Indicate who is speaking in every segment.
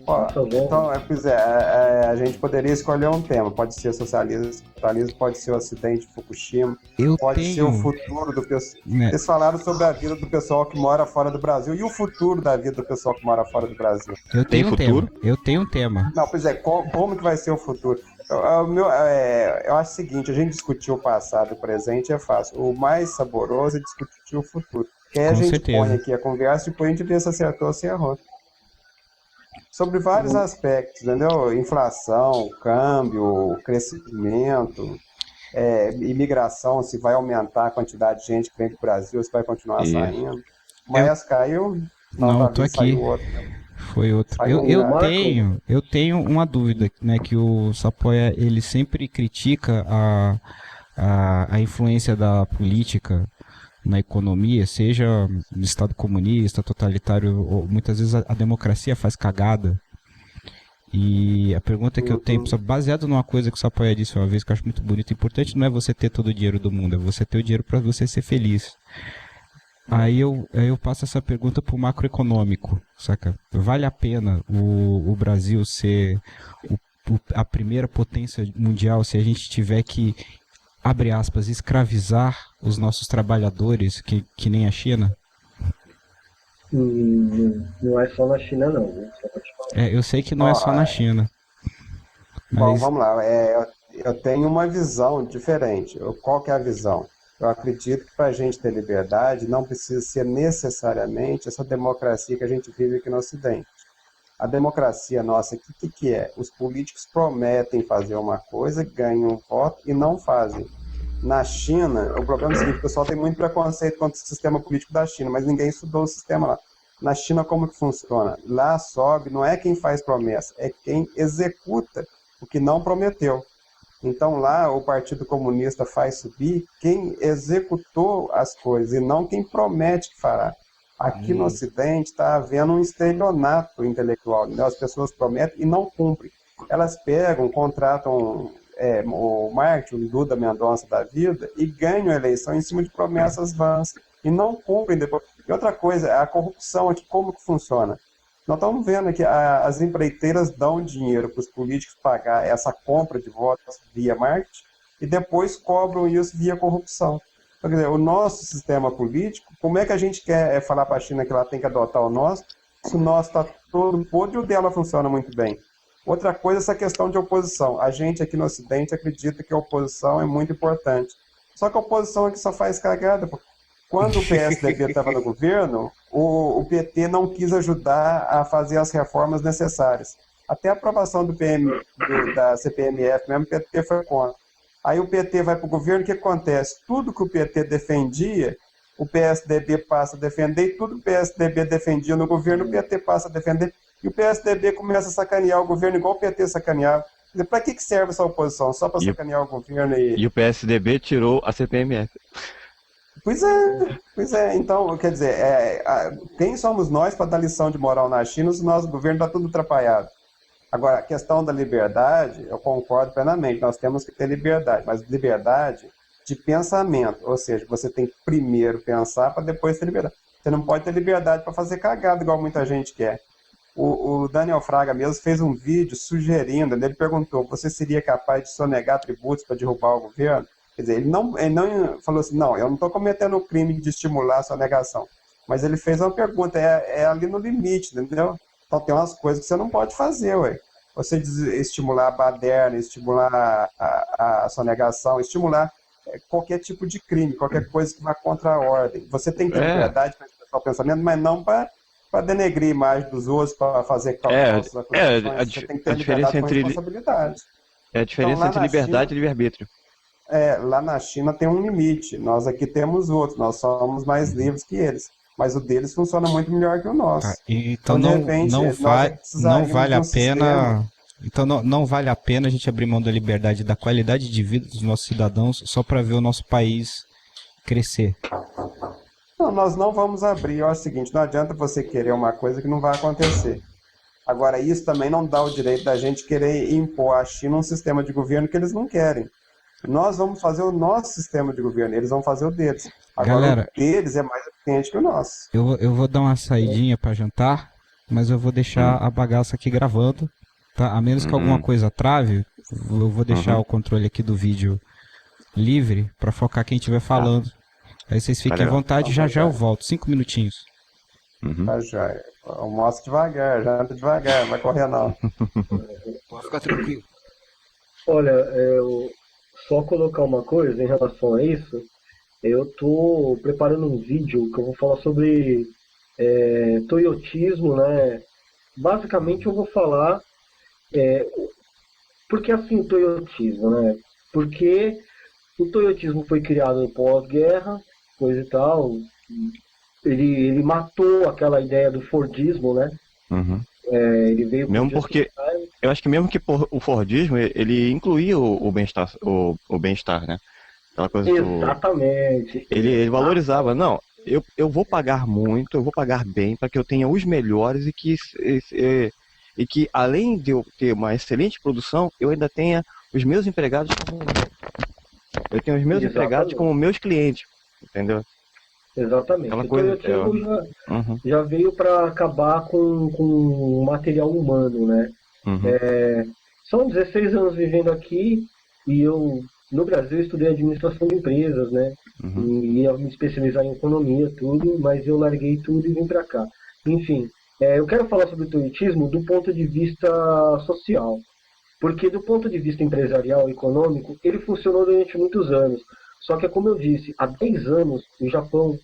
Speaker 1: Ó,
Speaker 2: Tá bom.
Speaker 1: então, a gente poderia escolher um tema. Pode ser socialismo, capitalismo, pode ser o acidente de Fukushima,
Speaker 3: Eu
Speaker 1: pode ser o
Speaker 3: tenho,
Speaker 1: futuro do pessoal.
Speaker 3: né,
Speaker 1: Vocês falaram sobre a vida do pessoal que mora fora do Brasil e o futuro da vida do pessoal que mora fora do Brasil.
Speaker 3: eu
Speaker 4: Tem
Speaker 3: tenho um
Speaker 4: futuro?
Speaker 3: tema. Eu tenho um tema.
Speaker 1: Não, como que vai ser o futuro? Eu acho o seguinte, a gente discutir o passado e o presente é fácil. O mais saboroso é discutir o futuro. Que aí a
Speaker 3: Com
Speaker 1: gente
Speaker 3: certeza.
Speaker 1: põe aqui a conversa e depois a gente vê se acertou ou se errou. Sobre vários aspectos, entendeu? Inflação, câmbio, crescimento, imigração, se vai aumentar a quantidade de gente que vem para o Brasil, se vai continuar
Speaker 4: Isso.
Speaker 1: saindo. O Maes caiu,
Speaker 3: Não, tô
Speaker 1: novamente
Speaker 3: aqui.
Speaker 1: saiu outro.
Speaker 3: Foi outro.
Speaker 1: Saiu um
Speaker 2: Marco.
Speaker 3: Eu tenho uma dúvida, né? Que o Sapoia, ele sempre critica a influência da política na economia, seja no Estado comunista, totalitário, ou muitas vezes a democracia faz cagada. E a pergunta que eu tenho, baseado numa coisa que o Sapoia disse uma vez, que eu acho muito bonito, importante não é você ter todo o dinheiro do mundo, é você ter o dinheiro para você ser feliz. Aí eu passo essa pergunta pro macroeconômico, saca? Vale a pena o Brasil ser a primeira potência mundial se a gente tiver que, abre aspas, escravizar os nossos trabalhadores, que nem a China?
Speaker 2: Não é só na China, não. Viu? Só pra te falar.
Speaker 3: Eu sei que não é só na China.
Speaker 1: Bom,
Speaker 3: Mas
Speaker 1: vamos lá. Eu tenho uma visão diferente. Qual que é a visão? Eu acredito que para a gente ter liberdade não precisa ser necessariamente essa democracia que a gente vive aqui no Ocidente. A democracia nossa, o que é? Os políticos prometem fazer uma coisa, ganham um voto e não fazem. Na China, o problema é o seguinte, o pessoal tem muito preconceito contra o sistema político da China, mas ninguém estudou o sistema lá. Na China, como que funciona? Lá sobe, não é quem faz promessa, é quem executa o que não prometeu. Então lá o Partido Comunista faz subir quem executou as coisas e não quem promete que fará. Aqui no Ocidente está havendo um estelionato intelectual, né? As pessoas prometem e não cumprem. Elas pegam, contratam o Marte, o Duda Mendonça da vida e ganham a eleição em cima de promessas vãs e não cumprem depois. E outra coisa, a corrupção aqui, como que funciona? Nós estamos vendo que as empreiteiras dão dinheiro para os políticos pagar essa compra de votos via marketing e depois cobram isso via corrupção. Então, quer dizer, o nosso sistema político, como é que a gente quer falar para a China que ela tem que adotar o nosso, se o nosso está todo podre e o dela funciona muito bem? Outra coisa é essa questão de oposição. A gente aqui no Ocidente acredita que a oposição é muito importante. Só que a oposição aqui só faz cagada, pô. Quando o PSDB estava no governo, o PT não quis ajudar a fazer as reformas necessárias. Até a aprovação da CPMF mesmo, o PT foi contra. Aí o PT vai para o governo, o que acontece? Tudo que o PT defendia, o PSDB passa a defender, e tudo que o PSDB defendia no governo, o PT passa a defender, e o PSDB começa a sacanear o governo igual o PT sacaneava. Para que serve essa oposição? Só para sacanear o governo
Speaker 4: E o PSDB tirou a CPMF.
Speaker 1: Pois é. Então, quer dizer, quem somos nós para dar lição de moral na China se o nosso governo está tudo atrapalhado? Agora, a questão da liberdade, eu concordo plenamente, nós temos que ter liberdade, mas liberdade de pensamento, ou seja, você tem que primeiro pensar para depois ter liberdade. Você não pode ter liberdade para fazer cagada, igual muita gente quer. O Daniel Fraga mesmo fez um vídeo sugerindo, ele perguntou, você seria capaz de sonegar tributos para derrubar o governo? Quer dizer, ele não falou assim, não, eu não estou cometendo o crime de estimular a sonegação. Mas ele fez uma pergunta, ali no limite, entendeu? Então tem umas coisas que você não pode fazer, ué. Você estimular a baderna, estimular a sonegação, estimular qualquer tipo de crime, qualquer coisa que vá contra a ordem. Você tem que ter liberdade para expressar o pensamento, mas não para denegrir a imagem dos outros, para fazer cálculos. Você tem que ter liberdade com responsabilidade.
Speaker 4: É a diferença entre liberdade e livre-arbítrio.
Speaker 1: Lá na China tem um limite, nós aqui temos outros, nós somos mais livres que eles, mas o deles funciona muito melhor que o nosso.
Speaker 3: Então
Speaker 1: de repente,
Speaker 3: não vale a pena. Então não vale a pena a gente abrir mão da liberdade, da qualidade de vida dos nossos cidadãos só para ver o nosso país crescer.
Speaker 1: Não, nós não vamos abrir. Eu acho o seguinte, não adianta você querer uma coisa que não vai acontecer. Agora, isso também não dá o direito da gente querer impor à China um sistema de governo que eles não querem. Nós vamos fazer o nosso sistema de governo, eles vão fazer o deles. Agora,
Speaker 3: Galera,
Speaker 1: o deles é mais eficiente que o nosso.
Speaker 3: eu vou dar uma saidinha para jantar, mas eu vou deixar a bagaça aqui gravando, tá? A menos que alguma coisa trave, eu vou deixar o controle aqui do vídeo livre para focar quem estiver falando. Aí vocês fiquem à vontade, já eu volto. 5 minutinhos.
Speaker 1: Tá joia. Almoça devagar, janta devagar, não vai correr não.
Speaker 3: Pode ficar tranquilo.
Speaker 2: Olha, só colocar uma coisa em relação a isso. Eu tô preparando um vídeo que eu vou falar sobre toyotismo, né? Basicamente eu vou falar porque assim o toyotismo, né? Porque o toyotismo foi criado pós-guerra, coisa e tal. Ele matou aquela ideia do Fordismo, né? Ele veio
Speaker 4: mesmo porque eu acho que mesmo que o Fordismo ele incluía o bem-estar, o bem-estar, né? Aquela coisa
Speaker 2: exatamente.
Speaker 4: Ele valorizava, não, eu vou pagar muito, eu vou pagar bem para que eu tenha os melhores e que além de eu ter uma excelente produção, eu ainda tenha os meus empregados como eu tenho os meus empregados como meus clientes, entendeu?
Speaker 2: Exatamente.
Speaker 4: Aquela
Speaker 2: O
Speaker 4: coisa,
Speaker 2: toyotismo já veio para acabar com o material humano, né? São 16 anos vivendo aqui e eu, no Brasil, estudei administração de empresas, né? E ia me especializar em economia, tudo, mas eu larguei tudo e vim para cá. Enfim, eu quero falar sobre o toyotismo do ponto de vista social. Porque do ponto de vista empresarial e econômico, ele funcionou durante muitos anos. Só que, como eu disse, há 10 anos, o Japão,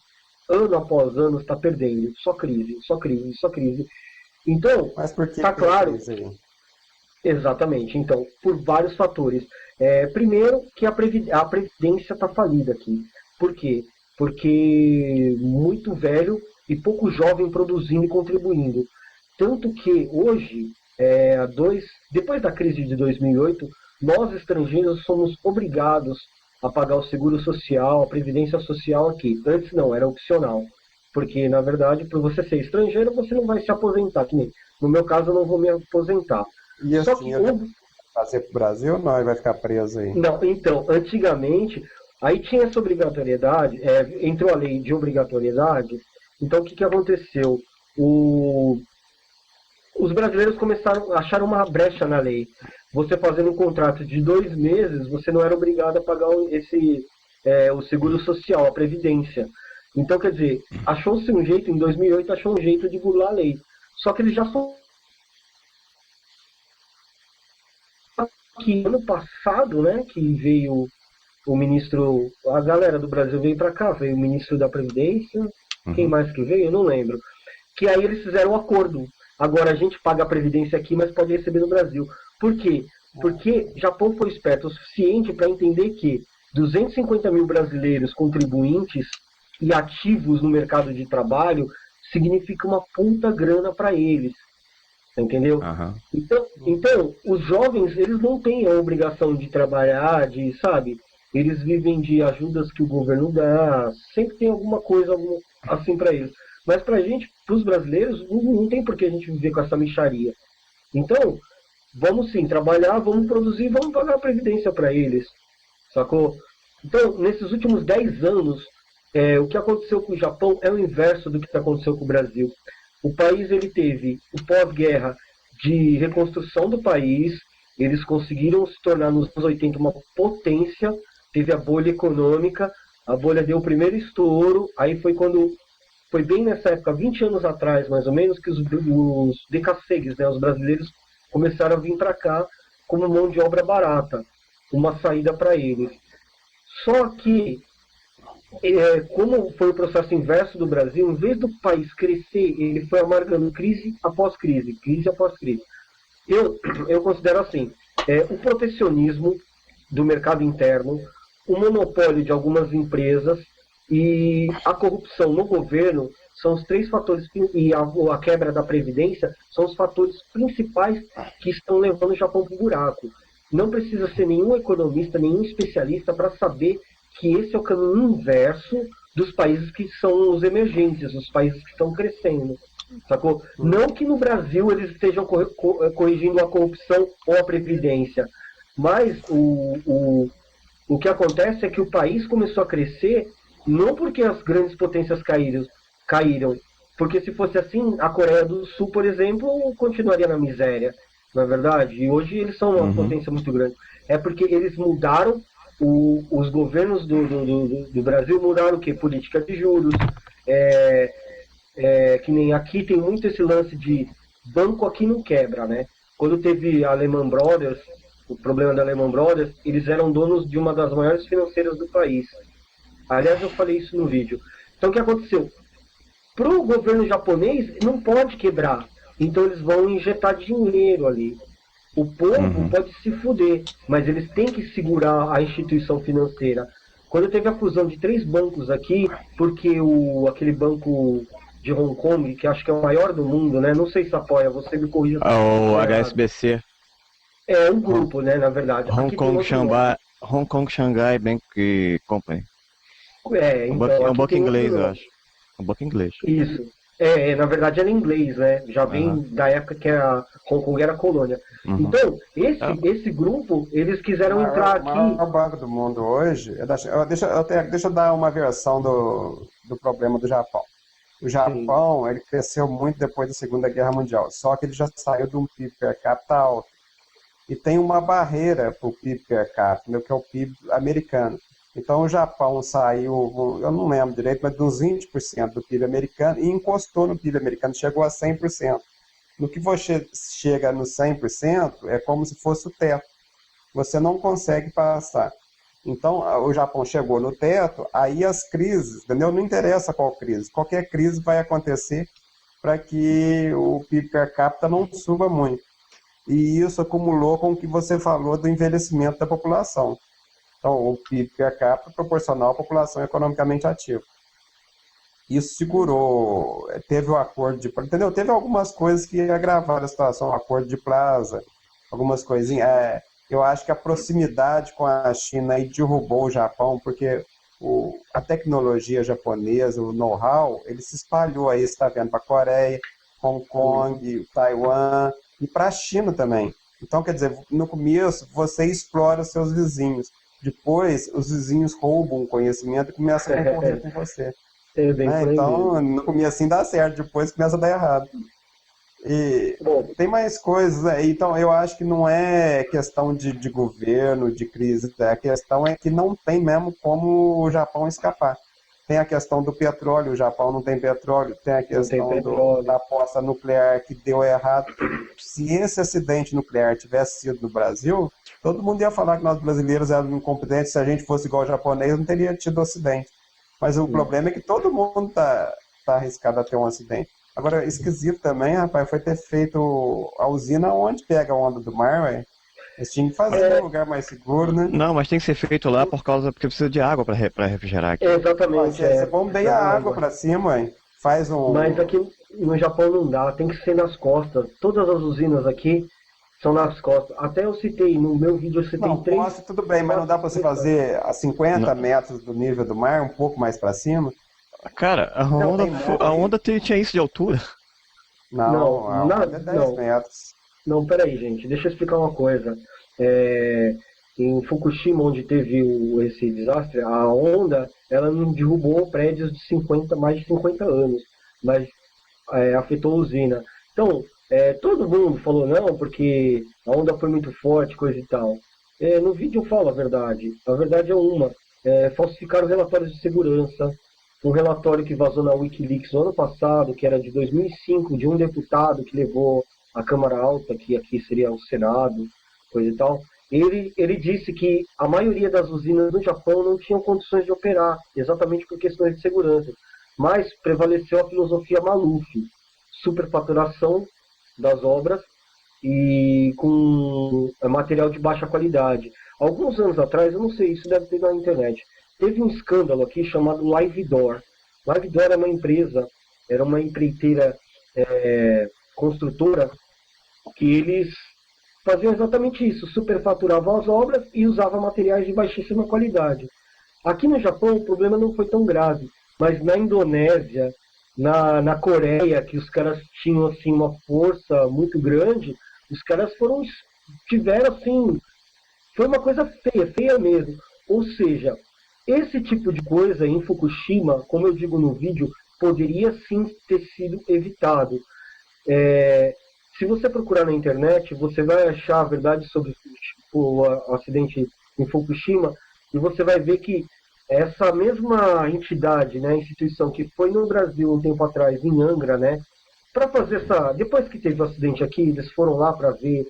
Speaker 2: ano após ano, está perdendo. Só crise, só crise, só crise. Então,
Speaker 1: mas por que
Speaker 2: está claro.
Speaker 1: Crise aí?
Speaker 2: Exatamente. Então, por vários fatores. Primeiro, que a Previdência está falida aqui. Por quê? Porque muito velho e pouco jovem produzindo e contribuindo. Tanto que hoje, depois da crise de 2008, nós estrangeiros somos obrigados a pagar o seguro social, a previdência social aqui. Antes não, era opcional. Porque, na verdade, por você ser estrangeiro, você não vai se aposentar. Que nem, no meu caso, eu não vou me aposentar.
Speaker 1: E esse dinheiro fazer para o Brasil, não, ele vai ficar preso aí?
Speaker 2: Não, então, antigamente, aí tinha essa obrigatoriedade, entrou a lei de obrigatoriedade, então o que aconteceu? Os brasileiros começaram a achar uma brecha na lei. Você fazendo um contrato de 2 meses, você não era obrigado a pagar o seguro social, a previdência. Então, quer dizer, achou-se um jeito, em 2008, achou um jeito de burlar a lei. Só que eles já foram... Que ano passado, né, que veio o ministro... A galera do Brasil veio para cá, veio o ministro da Previdência, quem mais que veio? Eu não lembro. Que aí eles fizeram um acordo. Agora a gente paga a Previdência aqui, mas pode receber no Brasil. Por quê? Porque Japão foi esperto o suficiente para entender que 250 mil brasileiros contribuintes e ativos no mercado de trabalho significa uma puta grana para eles. Entendeu? Então, os jovens, eles não têm a obrigação de trabalhar, sabe? Eles vivem de ajudas que o governo dá, sempre tem alguma coisa assim para eles. Mas pra gente, pros brasileiros, não tem por que a gente viver com essa mixaria. Então, vamos sim trabalhar, vamos produzir, vamos pagar a previdência para eles. Sacou? Então, nesses últimos 10 anos, o que aconteceu com o Japão é o inverso do que aconteceu com o Brasil. O país ele teve o pós-guerra de reconstrução do país, eles conseguiram se tornar nos anos 80 uma potência, teve a bolha econômica, a bolha deu o primeiro estouro, aí foi bem nessa época, 20 anos atrás mais ou menos, que os decassegues, né, os brasileiros começaram a vir para cá como mão de obra barata, uma saída para eles. Só que como foi o processo inverso do Brasil, em vez do país crescer, ele foi amargando crise após crise, crise após crise. Eu considero assim, o protecionismo do mercado interno, o monopólio de algumas empresas e a corrupção no governo são os 3 fatores, e a quebra da Previdência são os fatores principais que estão levando o Japão para o buraco. Não precisa ser nenhum economista, nenhum especialista para saber que esse é o caminho inverso dos países que são os emergentes, os países que estão crescendo. sacou? Não que no Brasil eles estejam corrigindo a corrupção ou a previdência, mas o que acontece é que o país começou a crescer não porque as grandes potências caíram, porque se fosse assim, a Coreia do Sul, por exemplo, continuaria na miséria, não é verdade? E hoje eles são uma potência muito grande. É porque eles mudaram, os governos do Brasil mudaram o quê? Política de juros, que nem aqui tem muito esse lance de banco aqui não quebra, né? Quando teve a Lehman Brothers, o problema da Lehman Brothers, eles eram donos de uma das maiores financeiras do país. Aliás, eu falei isso no vídeo. Então, o que aconteceu? Para o governo japonês, não pode quebrar. Então, eles vão injetar dinheiro ali. O povo pode se fuder, mas eles têm que segurar a instituição financeira. Quando teve a fusão de 3 bancos aqui, porque aquele banco de Hong Kong, que acho que é o maior do mundo, né? Não sei se apoia, você me corrija.
Speaker 4: O HSBC.
Speaker 2: É um grupo, né, na verdade.
Speaker 4: Hong Kong Shanghai Bank Company.
Speaker 2: Então,
Speaker 4: é um banco inglês, eu acho. Um banco inglês.
Speaker 2: Isso. Na verdade era inglês, né? Já vem da época que a Hong Kong era colônia. Então, esse grupo, eles quiseram entrar aqui...
Speaker 1: O maior banco do mundo hoje... Deixa eu dar uma versão do problema do Japão. O Japão, ele cresceu muito depois da Segunda Guerra Mundial, só que ele já saiu de um PIB per capita alto. E tem uma barreira para o PIB per capita, que é o PIB americano. Então o Japão saiu, eu não lembro direito, mas de uns 20% do PIB americano e encostou no PIB americano, chegou a 100%. No que você chega no 100%, é como se fosse o teto. Você não consegue passar. Então o Japão chegou no teto, aí as crises, entendeu? Não interessa qual crise, qualquer crise vai acontecer para que o PIB per capita não suba muito. E isso acumulou com o que você falou do envelhecimento da população. Então, o PIB per capita proporcional à população economicamente ativa. Isso segurou, teve o acordo de... Entendeu? Teve algumas coisas que agravaram a situação, o acordo de Plaza, algumas coisinhas. Eu acho que a proximidade com a China aí derrubou o Japão, porque a tecnologia japonesa, o know-how, ele se espalhou aí, você está vendo, para a Coreia, Hong Kong, Taiwan e para a China também. Então, quer dizer, no começo, você explora seus vizinhos. Depois, os vizinhos roubam o conhecimento e começam a concorrer com você. Então, no começo assim dá certo, depois começa a dar errado. E tem mais coisas aí. Então, eu acho que não é questão de governo, de crise. A questão é que não tem mesmo como o Japão escapar. Tem a questão do petróleo, o Japão não tem petróleo. Tem a questão da aposta nuclear que deu errado. Se esse acidente nuclear tivesse sido no Brasil... Todo mundo ia falar que nós brasileiros éramos incompetentes, se a gente fosse igual ao japonês, não teria tido acidente. Mas o problema é que todo mundo tá arriscado a ter um acidente. Agora, esquisito também, rapaz, foi ter feito a usina onde pega a onda do mar, velho. Eles tinham que fazer um lugar mais seguro, né?
Speaker 4: Não, mas tem que ser feito lá porque precisa de água para refrigerar aqui.
Speaker 2: Exatamente.
Speaker 1: Você bombeia a água para cima, velho. Faz um...
Speaker 2: Mas aqui no Japão não dá, tem que ser nas costas. Todas as usinas aqui são nas costas. Até eu citei, no meu vídeo eu citei 3...
Speaker 1: Costa tudo bem, mas não dá para você fazer a 50 metros do nível do mar, um pouco mais para cima?
Speaker 4: Cara, a onda tinha isso de altura?
Speaker 1: Não, a onda é 10 metros.
Speaker 2: Não, peraí, gente, deixa eu explicar uma coisa. Em Fukushima, onde teve esse desastre, a onda, ela não derrubou prédios de mais de 50 anos, mas afetou a usina. Então, todo mundo falou não, porque a onda foi muito forte, coisa e tal. No vídeo eu falo a verdade. A verdade é uma. Falsificaram relatórios de segurança. Um relatório que vazou na Wikileaks no ano passado, que era de 2005, de um deputado que levou a Câmara Alta, que aqui seria o Senado, coisa e tal. Ele disse que a maioria das usinas no Japão não tinham condições de operar, exatamente por questões de segurança. Mas prevaleceu a filosofia Maluf, superfaturação das obras e com material de baixa qualidade. Alguns anos atrás, eu não sei, isso deve ter na internet, teve um escândalo aqui chamado LiveDoor. LiveDoor é uma empresa, era uma empreiteira construtora, que eles faziam exatamente isso, superfaturavam as obras e usavam materiais de baixíssima qualidade. Aqui no Japão o problema não foi tão grave, mas na Indonésia, na Coreia, que os caras tinham assim uma força muito grande, os caras tiveram assim, foi uma coisa feia, feia mesmo. Ou seja, esse tipo de coisa em Fukushima, como eu digo no vídeo, poderia sim ter sido evitado. Se você procurar na internet, você vai achar a verdade sobre o acidente em Fukushima e você vai ver que essa mesma entidade, né, instituição que foi no Brasil um tempo atrás, em Angra, né, para fazer depois que teve o acidente aqui, eles foram lá para ver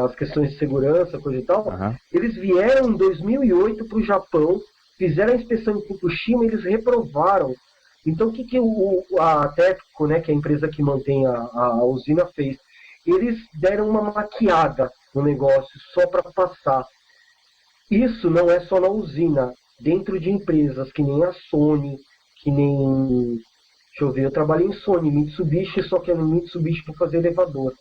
Speaker 2: as questões de segurança, coisa e tal. Eles vieram em 2008 para o Japão, fizeram a inspeção em Fukushima e eles reprovaram. Então, o que a TEPCO, né, que é a empresa que mantém a usina, fez? Eles deram uma maquiada no negócio só para passar. Isso não é só na usina. Dentro de empresas que nem a Sony, que nem... Deixa eu ver, eu trabalhei em Sony, Mitsubishi, só que é no Mitsubishi para fazer elevador.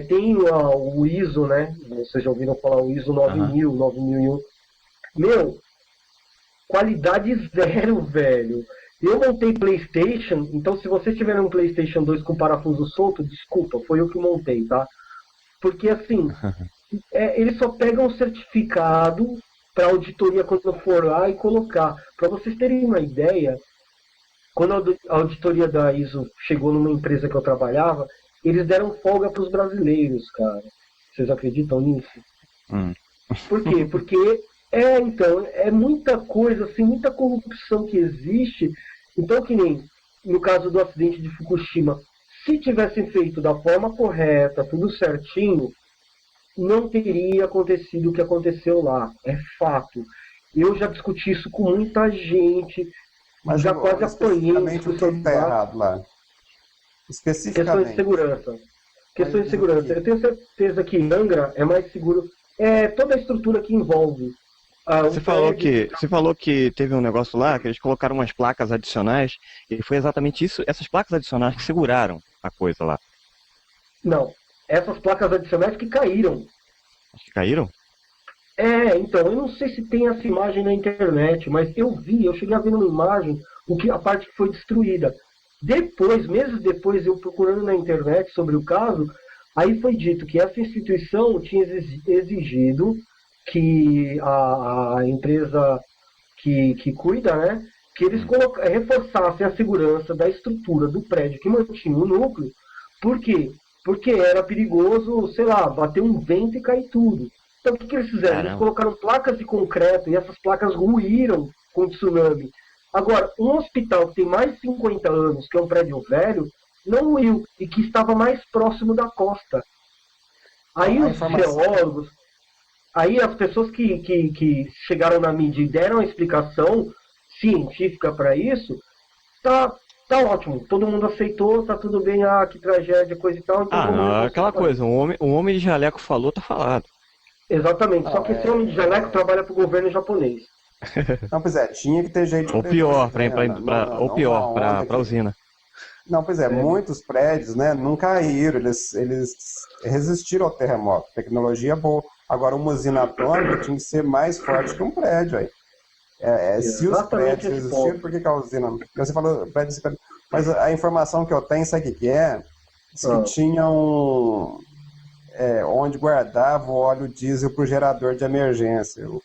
Speaker 2: Tem o ISO, né? Vocês já ouviram falar o ISO 9000, 9001. Meu, qualidade zero, velho. Eu montei PlayStation, então se você tiver um PlayStation 2 com parafuso solto, desculpa, foi eu que montei, tá? Porque assim, eles só pegam o certificado para auditoria quando for lá e colocar. Para vocês terem uma ideia, quando a auditoria da ISO chegou numa empresa que eu trabalhava, eles deram folga para os brasileiros, cara. Vocês acreditam nisso? Por quê? Porque então, é muita coisa, assim, muita corrupção que existe. Então, que nem no caso do acidente de Fukushima, se tivessem feito da forma correta, tudo certinho, não teria acontecido o que aconteceu lá. É fato. Eu já discuti isso com muita gente,
Speaker 1: mas
Speaker 2: já quase apanhei.
Speaker 1: Especificamente o que está errado lá? Especificamente.
Speaker 2: Questões de segurança. Questões de segurança. Eu tenho certeza que Angra é mais seguro. Toda a estrutura que envolve.
Speaker 4: Você falou que teve um negócio lá, que eles colocaram umas placas adicionais, e foi exatamente isso, essas placas adicionais que seguraram a coisa lá.
Speaker 2: Não, essas placas adicionais que caíram.
Speaker 4: Acho que caíram?
Speaker 2: Então, eu não sei se tem essa imagem na internet, mas eu cheguei a ver uma imagem, a parte que foi destruída. Depois, meses depois, eu procurando na internet sobre o caso, aí foi dito que essa instituição tinha exigido que a empresa que cuida, né, que eles reforçassem a segurança da estrutura do prédio que mantinha o núcleo. Por quê? Porque era perigoso, sei lá, bater um vento e cair tudo. Então o que eles fizeram? Caramba. Eles colocaram placas de concreto e essas placas ruíram com o tsunami. Agora, um hospital que tem mais de 50 anos, que é um prédio velho, não ruiu e que estava mais próximo da costa. Aí os geólogos... Aí as pessoas que chegaram na mídia e deram a explicação científica para isso, tá ótimo. Todo mundo aceitou, tá tudo bem, que tragédia, coisa e tal. Então
Speaker 4: não, aquela coisa, um homem de jaleco falou, tá falado.
Speaker 2: Exatamente, só que esse homem de jaleco trabalha pro governo japonês.
Speaker 1: Não, pois tinha que ter jeito de...
Speaker 4: Ou pior, pra usina.
Speaker 1: Não, pois muitos prédios, né, não caíram, eles resistiram ao terremoto, tecnologia boa. Agora, uma usina atômica tinha que ser mais forte que um prédio. Aí. Se os prédios resistiram, por que a usina... Você falou prédio, mas a informação que eu tenho, sabe o que é? Diz que tinham onde guardava o óleo diesel para o gerador de emergência, o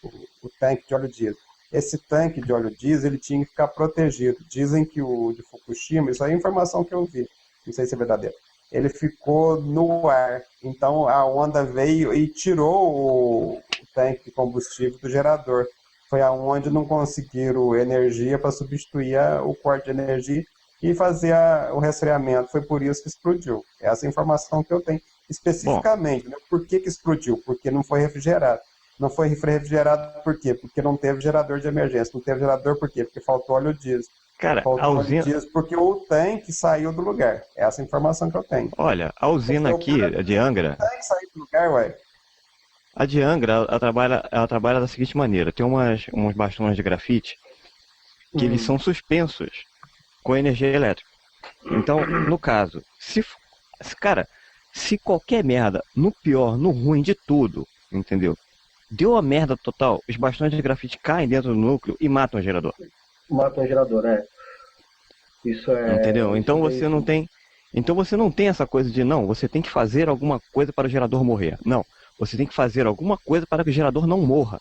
Speaker 1: tanque de óleo diesel. Esse tanque de óleo diesel ele tinha que ficar protegido. Dizem que o de Fukushima, isso aí é informação que eu vi, não sei se é verdadeiro, ele ficou no ar. Então a onda veio e tirou o tanque de combustível do gerador. Foi aonde não conseguiram energia para substituir o corte de energia e fazer o resfriamento. Foi por isso que explodiu. Essa é a informação que eu tenho. Especificamente, né? Por que explodiu? Porque não foi refrigerado. Não foi refrigerado por quê? Porque não teve gerador de emergência. Não teve gerador por quê? Porque faltou óleo diesel.
Speaker 4: Cara,
Speaker 1: faltou óleo diesel porque o tanque saiu do lugar. Essa é a informação que eu tenho.
Speaker 4: Olha, a usina aqui, a de Angra...
Speaker 1: O tanque saiu do lugar, ué.
Speaker 4: A de Angra, ela trabalha da seguinte maneira. Tem uns bastões de grafite que eles são suspensos com energia elétrica. Então, no caso, se qualquer merda, no pior, no ruim de tudo, entendeu? Deu a merda total, os bastões de grafite caem dentro do núcleo e matam o gerador.
Speaker 2: Matam o gerador, Isso é...
Speaker 4: Entendeu? Então
Speaker 2: isso
Speaker 4: você não tem. Então você não tem essa coisa de não, você tem que fazer alguma coisa para o gerador morrer. Não. Você tem que fazer alguma coisa para que o gerador não morra.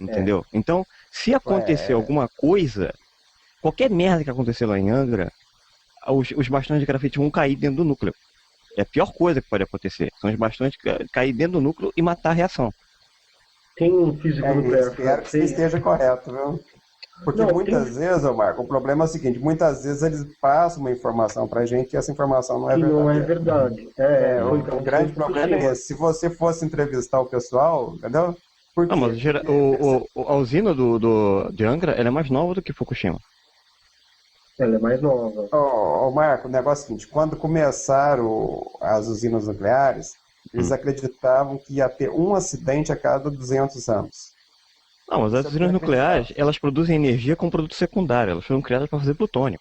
Speaker 4: Entendeu? Então, se acontecer alguma coisa, qualquer merda que acontecer lá em Angra, os bastões de grafite vão cair dentro do núcleo. É a pior coisa que pode acontecer. São os bastões cair dentro do núcleo e matar a reação.
Speaker 2: Tem um físico nuclear
Speaker 1: espero que você
Speaker 2: francês...
Speaker 1: esteja correto, viu? Porque
Speaker 2: Não,
Speaker 1: muitas vezes, ô Marco, o problema é o seguinte, muitas vezes eles passam uma informação pra gente e essa informação não é
Speaker 2: que não é
Speaker 1: verdadeira.
Speaker 2: verdade. Foi
Speaker 1: O grande problema é esse. Se você fosse entrevistar o pessoal, entendeu? Por quê?
Speaker 4: Não, mas a usina de Angra, ela é mais nova do que Fukushima.
Speaker 2: Ela é mais nova.
Speaker 1: Marco, o negócio é o seguinte, quando começaram as usinas nucleares, eles acreditavam que ia ter um acidente a cada 200 anos.
Speaker 4: Não, mas as usinas nucleares, elas produzem energia com produto secundário, elas foram criadas para fazer plutônio.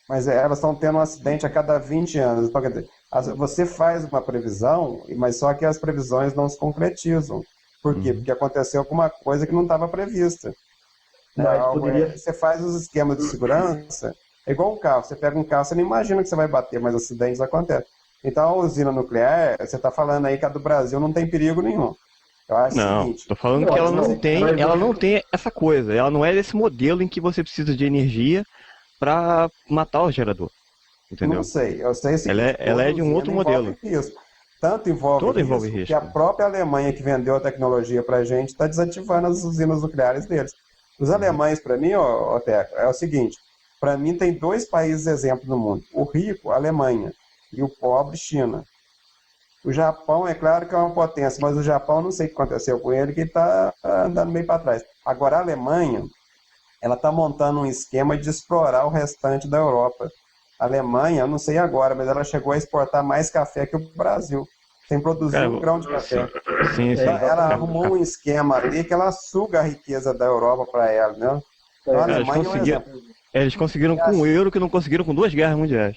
Speaker 1: Mas elas estão tendo um acidente a cada 20 anos. Então, quer dizer, você faz uma previsão, mas só que as previsões não se concretizam. Por quê? Porque aconteceu alguma coisa que não estava prevista.
Speaker 2: Mas poderia...
Speaker 1: Você faz os esquemas de segurança, é igual um carro. Você pega um carro, você não imagina que você vai bater, mas acidentes acontecem. Então, a usina nuclear, você está falando aí que a do Brasil não tem perigo nenhum. Eu acho
Speaker 4: Não,
Speaker 1: o seguinte,
Speaker 4: tô falando que ela não tem essa coisa. Ela não é desse modelo em que você precisa de energia para matar o gerador. Entendeu?
Speaker 1: Não sei, eu sei o seguinte,
Speaker 4: ela é de um outro modelo.
Speaker 1: Tanto envolve
Speaker 4: envolve
Speaker 1: risco
Speaker 4: risco.
Speaker 1: que a própria Alemanha que vendeu a tecnologia para a gente está desativando as usinas nucleares deles. Os alemães, para mim, Teco, é o seguinte, para mim tem dois países exemplo no mundo. O rico, a Alemanha, e o pobre, China. O Japão, é claro que é uma potência, mas o Japão, não sei o que aconteceu com ele, que está andando meio para trás. Agora, a Alemanha, ela está montando um esquema de explorar o restante da Europa. A Alemanha, eu não sei agora, mas ela chegou a exportar mais café que o Brasil, sem produzir um grão de café.
Speaker 4: Sim.
Speaker 1: Ela arrumou um esquema ali que ela suga a riqueza da Europa para ela, né? Então, a Alemanha
Speaker 4: eles conseguiram com o euro que não conseguiram com 2 guerras mundiais.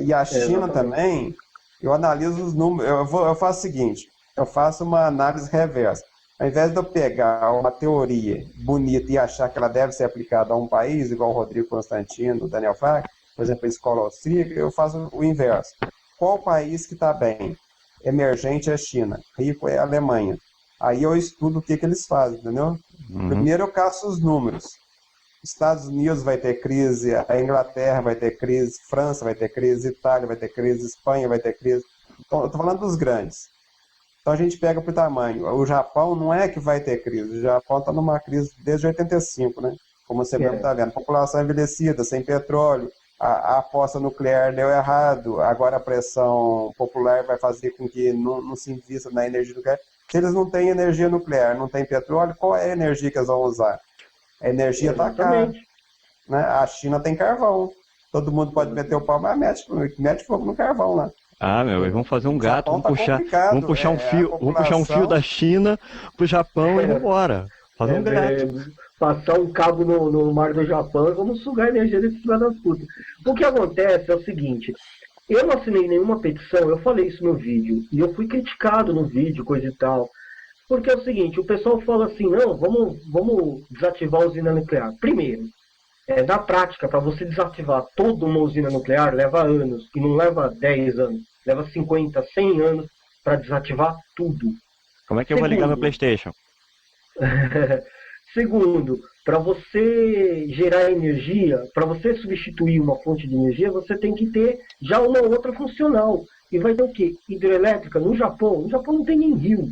Speaker 1: E a China também, eu analiso os números, eu faço o seguinte, eu faço uma análise reversa. Ao invés de eu pegar uma teoria bonita e achar que ela deve ser aplicada a um país, igual o Rodrigo Constantino, o Daniel Fag, por exemplo, a escola austríaca, eu faço o inverso. Qual país que está bem? Emergente é a China, rico é a Alemanha. Aí eu estudo o que eles fazem, entendeu? Primeiro eu caço os números. Estados Unidos vai ter crise, a Inglaterra vai ter crise, França vai ter crise, Itália vai ter crise, Espanha vai ter crise. Então, eu estou falando dos grandes. Então a gente pega por tamanho. O Japão não é que vai ter crise, o Japão está numa crise desde 85, né? Como você mesmo está vendo. População envelhecida, sem petróleo, a aposta nuclear deu errado, agora a pressão popular vai fazer com que não se invista na energia nuclear. Se eles não têm energia nuclear, não têm petróleo, qual é a energia que eles vão usar? A energia está cara. Né? A China tem carvão. Todo mundo pode meter o pau, mas mete fogo no carvão lá.
Speaker 4: Meu, vamos fazer um gato, vamos puxar um fio da China pro Japão e vambora. Fazer um gato.
Speaker 2: Passar um cabo no mar do Japão e vamos sugar a energia desses filhos das putas. O que acontece é o seguinte, eu não assinei nenhuma petição, eu falei isso no vídeo, e eu fui criticado no vídeo, coisa e tal. Porque é o seguinte, o pessoal fala assim, não, vamos desativar a usina nuclear. Primeiro, na prática, para você desativar toda uma usina nuclear, leva anos, e não leva 10 anos, leva 50, 100 anos para desativar tudo.
Speaker 4: Como é que eu vou ligar meu PlayStation?
Speaker 2: Segundo, para você gerar energia, para você substituir uma fonte de energia, você tem que ter já uma outra funcional. E vai ter o quê? Hidrelétrica. No Japão não tem nem rio.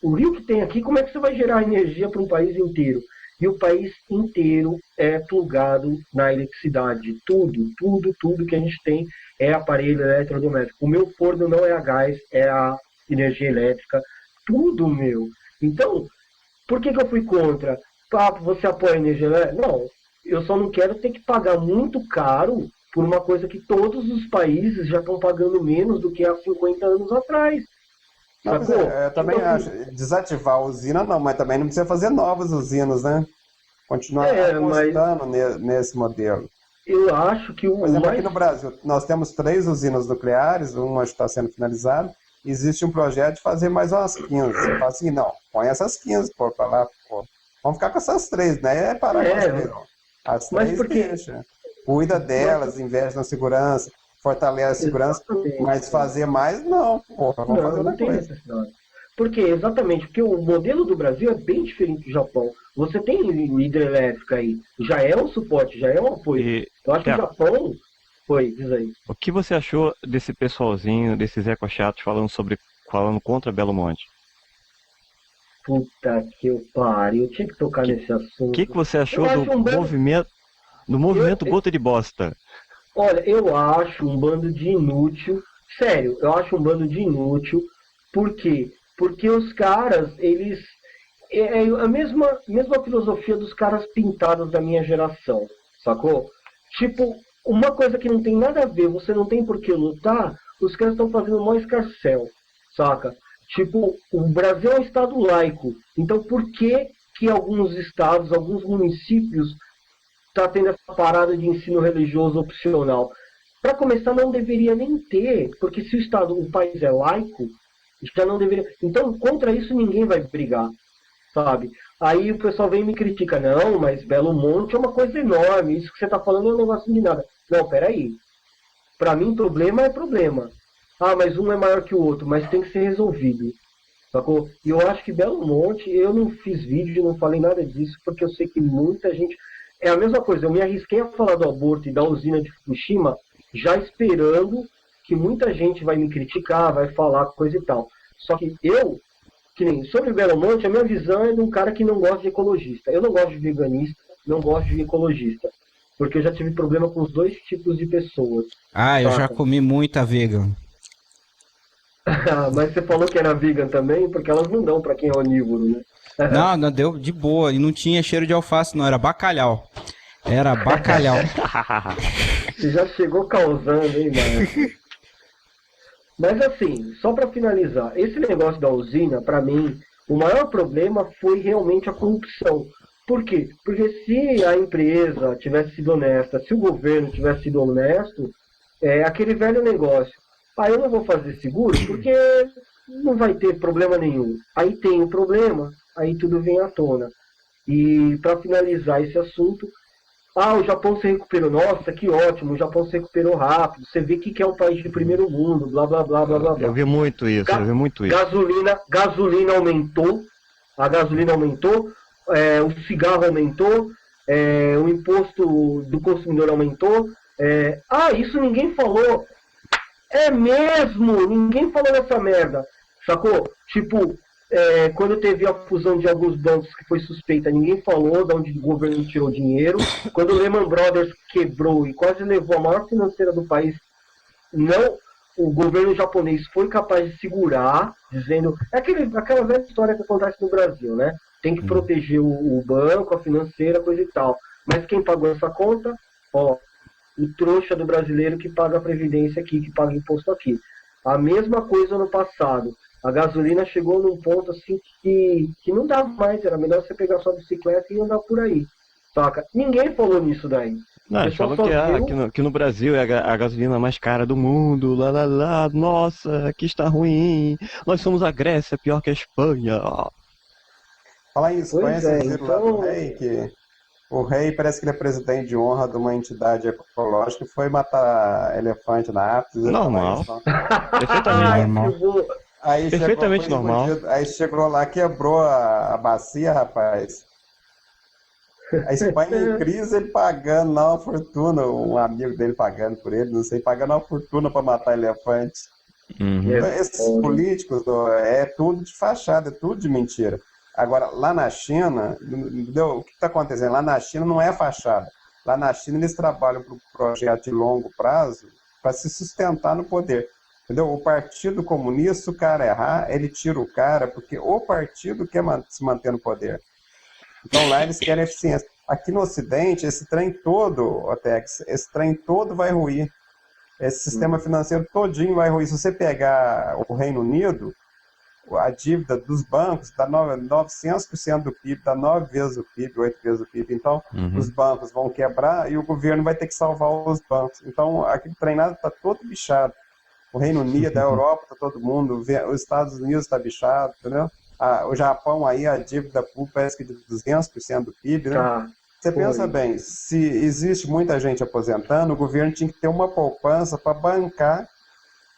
Speaker 2: O rio que tem aqui, como é que você vai gerar energia para um país inteiro? E o país inteiro é plugado na eletricidade. Tudo que a gente tem é aparelho eletrodoméstico. O meu forno não é a gás, é a energia elétrica. Tudo meu. Então, por que eu fui contra? Você apoia a energia elétrica? Não, eu só não quero ter que pagar muito caro por uma coisa que todos os países já estão pagando menos do que há 50 anos atrás.
Speaker 1: Eu também acho, desativar a usina não, mas também não precisa fazer novas usinas, né? Continuar apostando nesse modelo.
Speaker 2: Eu acho que
Speaker 1: Por exemplo, aqui no Brasil, nós temos 3 usinas nucleares, uma está sendo finalizada, existe um projeto de fazer mais umas 15. Você fala assim, não, põe essas 15 para lá, pô. Vamos ficar com essas 3, né? É parar com as 3, não. As 3 deixa. cuida delas, investe na segurança, fortalece a segurança,
Speaker 2: Exatamente.
Speaker 1: mas fazer mais, não, porra, vamos fazer
Speaker 2: Não,
Speaker 1: outra
Speaker 2: não tem
Speaker 1: coisa.
Speaker 2: necessidade. Porque, exatamente, porque o modelo do Brasil é bem diferente do Japão. Você tem hidrelétrica aí, já é um suporte, já é um apoio.
Speaker 4: E,
Speaker 2: Eu acho que o
Speaker 4: Theo,
Speaker 2: Japão... Foi, diz aí.
Speaker 4: o que você achou desse pessoalzinho, desses ecochatos falando contra Belo Monte?
Speaker 2: Puta que eu pariu, eu tinha que tocar nesse
Speaker 4: O
Speaker 2: assunto.
Speaker 4: que você achou
Speaker 2: Eu acho um bando...
Speaker 4: movimento Gota de Bosta?
Speaker 2: Olha, eu acho um bando de inútil. Sério, eu acho um bando de inútil. Por quê? Porque os caras, eles... É a mesma filosofia dos caras pintados da minha geração, sacou? Tipo, uma coisa que não tem nada a ver, você não tem por que lutar, os caras estão fazendo o maior escarcéu, saca? Tipo, o Brasil é um estado laico, então por que que alguns estados, alguns municípios tá tendo essa parada de ensino religioso opcional? Para começar, não deveria nem ter, porque se o país é laico, já não deveria. Então, contra isso ninguém vai brigar, sabe? Aí o pessoal vem e me critica, não, mas Belo Monte é uma coisa enorme, isso que você está falando é um negócio de nada. Não, peraí. Para mim, problema é problema. Ah, mas um é maior que o outro, mas tem que ser resolvido. Sacou? E eu acho que Belo Monte, eu não fiz vídeo, não falei nada disso, porque eu sei que muita gente... É a mesma coisa, eu me arrisquei a falar do aborto e da usina de Fukushima, já esperando que muita gente vai me criticar, vai falar coisa e tal. Só que eu, que nem sobre Belo Monte, a minha visão é de um cara que não gosta de ecologista. Eu não gosto de veganista, não gosto de ecologista. Porque eu já tive problema com os dois tipos de pessoas.
Speaker 3: Ah, eu já
Speaker 2: Saca?
Speaker 3: comi muita vegan.
Speaker 2: Mas você falou que era vegan também, porque elas não dão pra quem é onívoro, né?
Speaker 3: Não, não deu de boa. E não tinha cheiro de alface, não. Era bacalhau. Era bacalhau.
Speaker 2: Você já chegou causando, hein, mano? Mas assim, só pra finalizar, esse negócio da usina, pra mim, o maior problema foi realmente a corrupção. Por quê? Porque se a empresa tivesse sido honesta, se o governo tivesse sido honesto, é aquele velho negócio. Ah, eu não vou fazer seguro porque não vai ter problema nenhum. Aí tem o problema, aí tudo vem à tona. E para finalizar esse assunto, o Japão se recuperou. Nossa, que ótimo, o Japão se recuperou rápido. Você vê que é um país de primeiro mundo, blá, blá, blá, blá, blá, blá.
Speaker 4: Eu vi muito isso,
Speaker 2: Gasolina aumentou, a gasolina aumentou, o cigarro aumentou, o imposto do consumidor aumentou. Isso ninguém falou. É mesmo! Ninguém falou dessa merda, sacou? Tipo, quando teve a fusão de alguns bancos que foi suspeita, ninguém falou de onde o governo tirou dinheiro. Quando o Lehman Brothers quebrou e quase levou a maior financeira do país, não, o governo japonês foi capaz de segurar, dizendo... aquela velha história que acontece no Brasil, né? Tem que proteger o banco, a financeira, coisa e tal. Mas quem pagou essa conta? Ó, o trouxa do brasileiro que paga a previdência aqui, que paga imposto aqui. A mesma coisa no passado. A gasolina chegou num ponto assim que não dava mais. Era melhor você pegar sua bicicleta e andar por aí. Saca? Ninguém falou nisso daí.
Speaker 4: Não, eles falam que no Brasil é a gasolina mais cara do mundo, nossa, aqui está ruim, nós somos a Grécia, pior que a Espanha.
Speaker 1: Falar em Espanha,
Speaker 2: Pois é,
Speaker 1: vocês viram lá
Speaker 2: então-
Speaker 1: do rei, que o rei parece que ele é presidente de honra de uma entidade ecológica e foi matar elefante na África.
Speaker 4: Normal. Perfeitamente
Speaker 2: Ai,
Speaker 3: normal.
Speaker 2: que bom.
Speaker 1: Aí
Speaker 4: Perfeitamente
Speaker 1: chegou, foi
Speaker 4: normal.
Speaker 1: escondido, aí chegou lá, quebrou a bacia, rapaz. A Espanha em crise, ele pagando lá uma fortuna, um amigo dele pagando por ele, não sei, pagando uma fortuna para matar elefante.
Speaker 4: Uhum.
Speaker 1: Então, esses
Speaker 2: foda.
Speaker 1: políticos, é tudo de fachada, é tudo de mentira. Agora, lá na China, entendeu? O que está acontecendo? Lá na China não é fachada. Lá na China eles trabalham para um projeto de longo prazo para se sustentar no poder. Entendeu? O Partido Comunista, se o cara errar, ele tira o cara, porque o partido quer se manter no poder. Então lá eles querem eficiência. Aqui no Ocidente, esse trem todo, Otex, esse trem todo vai ruir. Esse sistema financeiro todinho vai ruir. Se você pegar o Reino Unido, a dívida dos bancos dá 900% do PIB, dá 9 vezes o PIB, 8 vezes o PIB. Então, os bancos vão quebrar e o governo vai ter que salvar os bancos. Então, aquele treinado está todo bichado. O Reino Unido, a Europa, está todo mundo. Os Estados Unidos está bichado, entendeu? O Japão aí, a dívida pública parece que de 200% do PIB, né?
Speaker 2: Tá.
Speaker 1: Você pensa bem, se existe muita gente aposentando, o governo tinha que ter uma poupança para bancar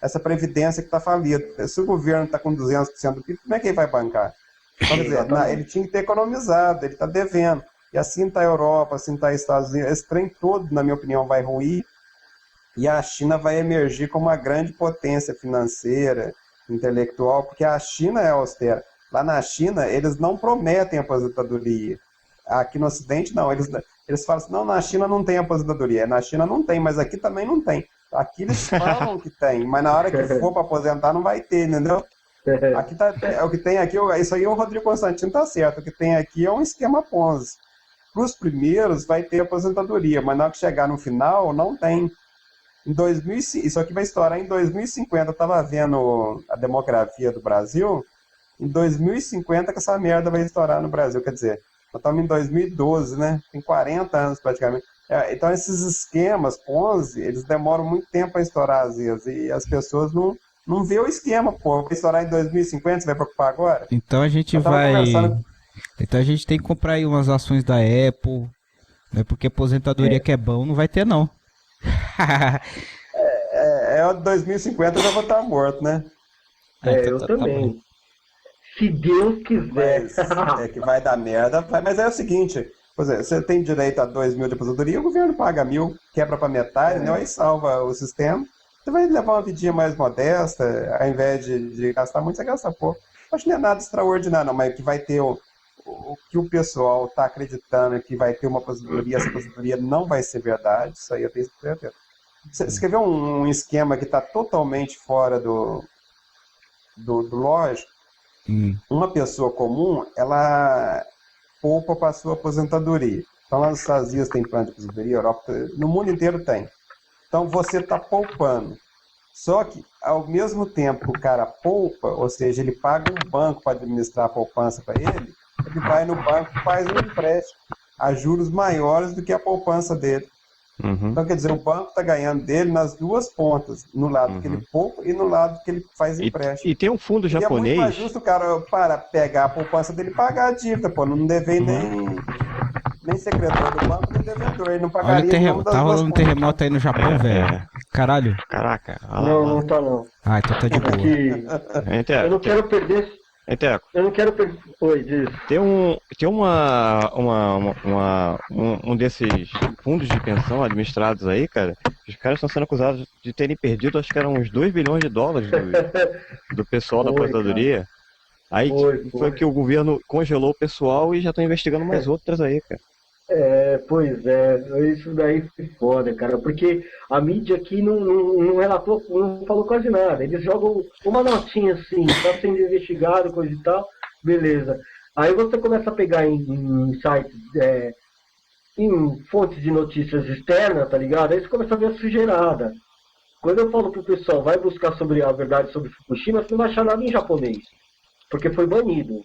Speaker 1: essa previdência que está falida. Se o governo está com 200% do PIB, como é que ele vai bancar? Então, quer dizer, ele tinha que ter economizado, ele está devendo. E assim está a Europa, assim está os Estados Unidos. Esse trem todo, na minha opinião, vai ruir e a China vai emergir como uma grande potência financeira, intelectual, porque a China é austera. Lá na China, eles não prometem aposentadoria. Aqui no Ocidente, não. Eles falam assim, não, na China não tem aposentadoria. Na China não tem, mas aqui também não tem. Aqui eles falam que tem, mas na hora que for para aposentar não vai ter, entendeu? Aqui o que tem aqui, isso aí o Rodrigo Constantino tá certo, o que tem aqui é um esquema Ponzi. Para os primeiros vai ter aposentadoria, mas na hora que chegar no final, não tem. Em 2005, isso aqui vai estourar em 2050, eu estava vendo a demografia do Brasil, em 2050 que essa merda vai estourar no Brasil, quer dizer, nós estamos em 2012, né? Tem 40 anos praticamente. Então esses esquemas Ponzi, eles demoram muito tempo para estourar às vezes, e as pessoas não vê o esquema, pô. Vai estourar em 2050, você vai preocupar agora?
Speaker 3: Então a gente Então a gente tem que comprar aí umas ações da Apple, né? Porque aposentadoria que é bom não vai ter, não.
Speaker 1: 2050 eu já vou estar morto, né?
Speaker 2: Eu também. Se Deus quiser.
Speaker 1: Mas, que vai dar merda, mas é o seguinte, por exemplo, você tem direito a 2 mil de aposentadoria, o governo paga 1.000, quebra para metade, né? Aí salva o sistema. Você vai levar uma vidinha mais modesta, ao invés de gastar muito, você gasta pouco. Acho que não é nada extraordinário, não, mas que vai ter o que o pessoal está acreditando que vai ter uma aposentadoria, essa aposentadoria não vai ser verdade, isso aí eu tenho certeza. Você quer ver um esquema que está totalmente fora do lógico? Uma pessoa comum, ela poupa para a sua aposentadoria. Então, lá nos Estados Unidos tem plano de aposentadoria, Europa, no mundo inteiro tem. Então, você está poupando. Só que, ao mesmo tempo que o cara poupa, ou seja, ele paga um banco para administrar a poupança para ele vai no banco e faz um empréstimo a juros maiores do que a poupança dele. Então, quer dizer, o banco está ganhando dele nas duas pontas, no lado que ele poupa e no lado que ele faz empréstimo.
Speaker 4: E tem um fundo japonês...
Speaker 1: E é muito mais justo o cara, para pegar a poupança dele e pagar a dívida, pô, não dever nem secretário do banco, nem devedor, ele não pagaria.
Speaker 3: Olha, tá rolando um terremoto aí no Japão, velho. Caralho.
Speaker 4: Caraca.
Speaker 2: Não tá não.
Speaker 3: Ah, então tá de boa.
Speaker 2: Eu não quero perder... Eu não quero perder... Oi, diz.
Speaker 4: Tem um desses fundos de pensão administrados aí, cara. Os caras estão sendo acusados de terem perdido, acho que eram uns 2 bilhões de dólares do pessoal da aposentadoria. Aí foi que o governo congelou o pessoal e já estão investigando mais outras aí, cara.
Speaker 2: Pois é, isso daí foi foda, cara, porque a mídia aqui não relatou, não falou quase nada. Eles jogam uma notinha assim, tá sendo investigado, coisa e tal, beleza. Aí você começa a pegar em sites, em fontes de notícias externas, tá ligado? Aí você começa a ver a sujeirada. Quando eu falo pro pessoal, vai buscar sobre a verdade sobre Fukushima, você não vai achar nada em japonês, porque foi banido.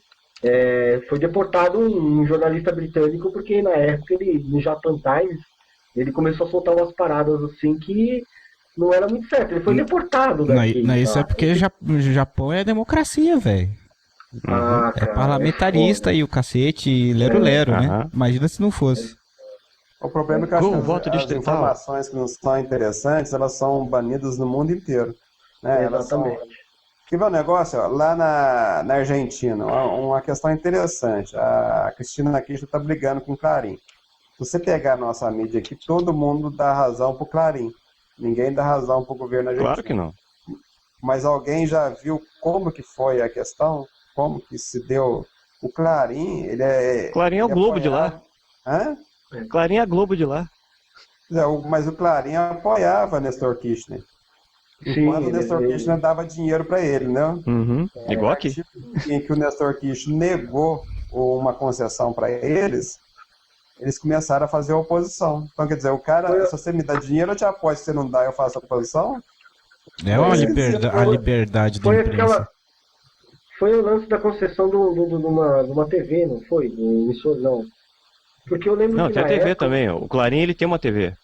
Speaker 2: Foi deportado um jornalista britânico, porque na época no Japan Times, ele começou a soltar umas paradas assim que não era muito certo. Ele foi deportado daqui.
Speaker 3: Isso é porque o Japão é democracia, velho. É parlamentarista e o cacete, lero-lero, né? Imagina se não fosse.
Speaker 1: O problema é que as informações que não são interessantes, elas são banidas no mundo inteiro. Né?
Speaker 2: Exatamente.
Speaker 1: Que vai um negócio, ó, lá na Argentina, uma questão interessante. A Cristina Kirchner está brigando com o Clarim. Se você pegar a nossa mídia aqui, todo mundo dá razão para o Clarim. Ninguém dá razão para o governo argentino.
Speaker 4: Claro que não.
Speaker 1: Mas alguém já viu como que foi a questão? Como que se deu? O Clarim, ele é...
Speaker 4: Clarim é o Globo de lá.
Speaker 1: Hã?
Speaker 4: Clarim é a Globo de lá.
Speaker 1: Mas o Clarim apoiava Nestor Kirchner. Enquanto o Nestor Kirchner dava dinheiro para ele, né?
Speaker 4: Igual aqui.
Speaker 1: Em que o Nestor Kirchner negou uma concessão para eles começaram a fazer oposição. Então, quer dizer, o cara, se você me dá dinheiro, eu te apoio. Se você não dá, eu faço oposição.
Speaker 3: É uma a liberdade da imprensa.
Speaker 2: Foi o lance da concessão de uma TV, não foi? Não. Porque eu lembro que
Speaker 4: tem a TV também. O Clarim, ele tem uma TV.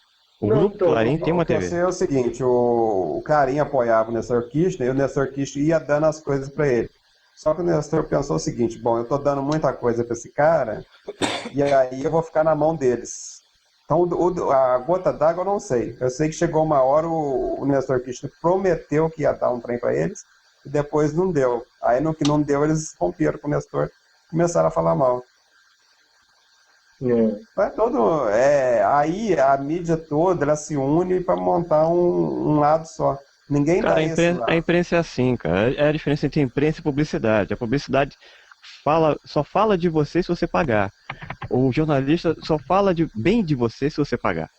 Speaker 4: O grupo Clarim tem uma TV.
Speaker 1: É o seguinte, o Clarim apoiava o Nestor Kirchner e o Nestor Kirchner ia dando as coisas para ele. Só que o Nestor pensou o seguinte, bom, eu estou dando muita coisa para esse cara, e aí eu vou ficar na mão deles. Então, a gota d'água eu não sei. Eu sei que chegou uma hora o Nestor Kirchner prometeu que ia dar um trem para eles, e depois não deu. Aí no que não deu, eles romperam com o Nestor e começaram a falar mal. Aí a mídia toda ela se une para montar um lado só. Ninguém
Speaker 4: Cara,
Speaker 1: dá esse lado.
Speaker 4: a imprensa é assim, cara. É a diferença entre imprensa e publicidade. A publicidade só fala de você se você pagar. O jornalista só fala bem de você se você pagar.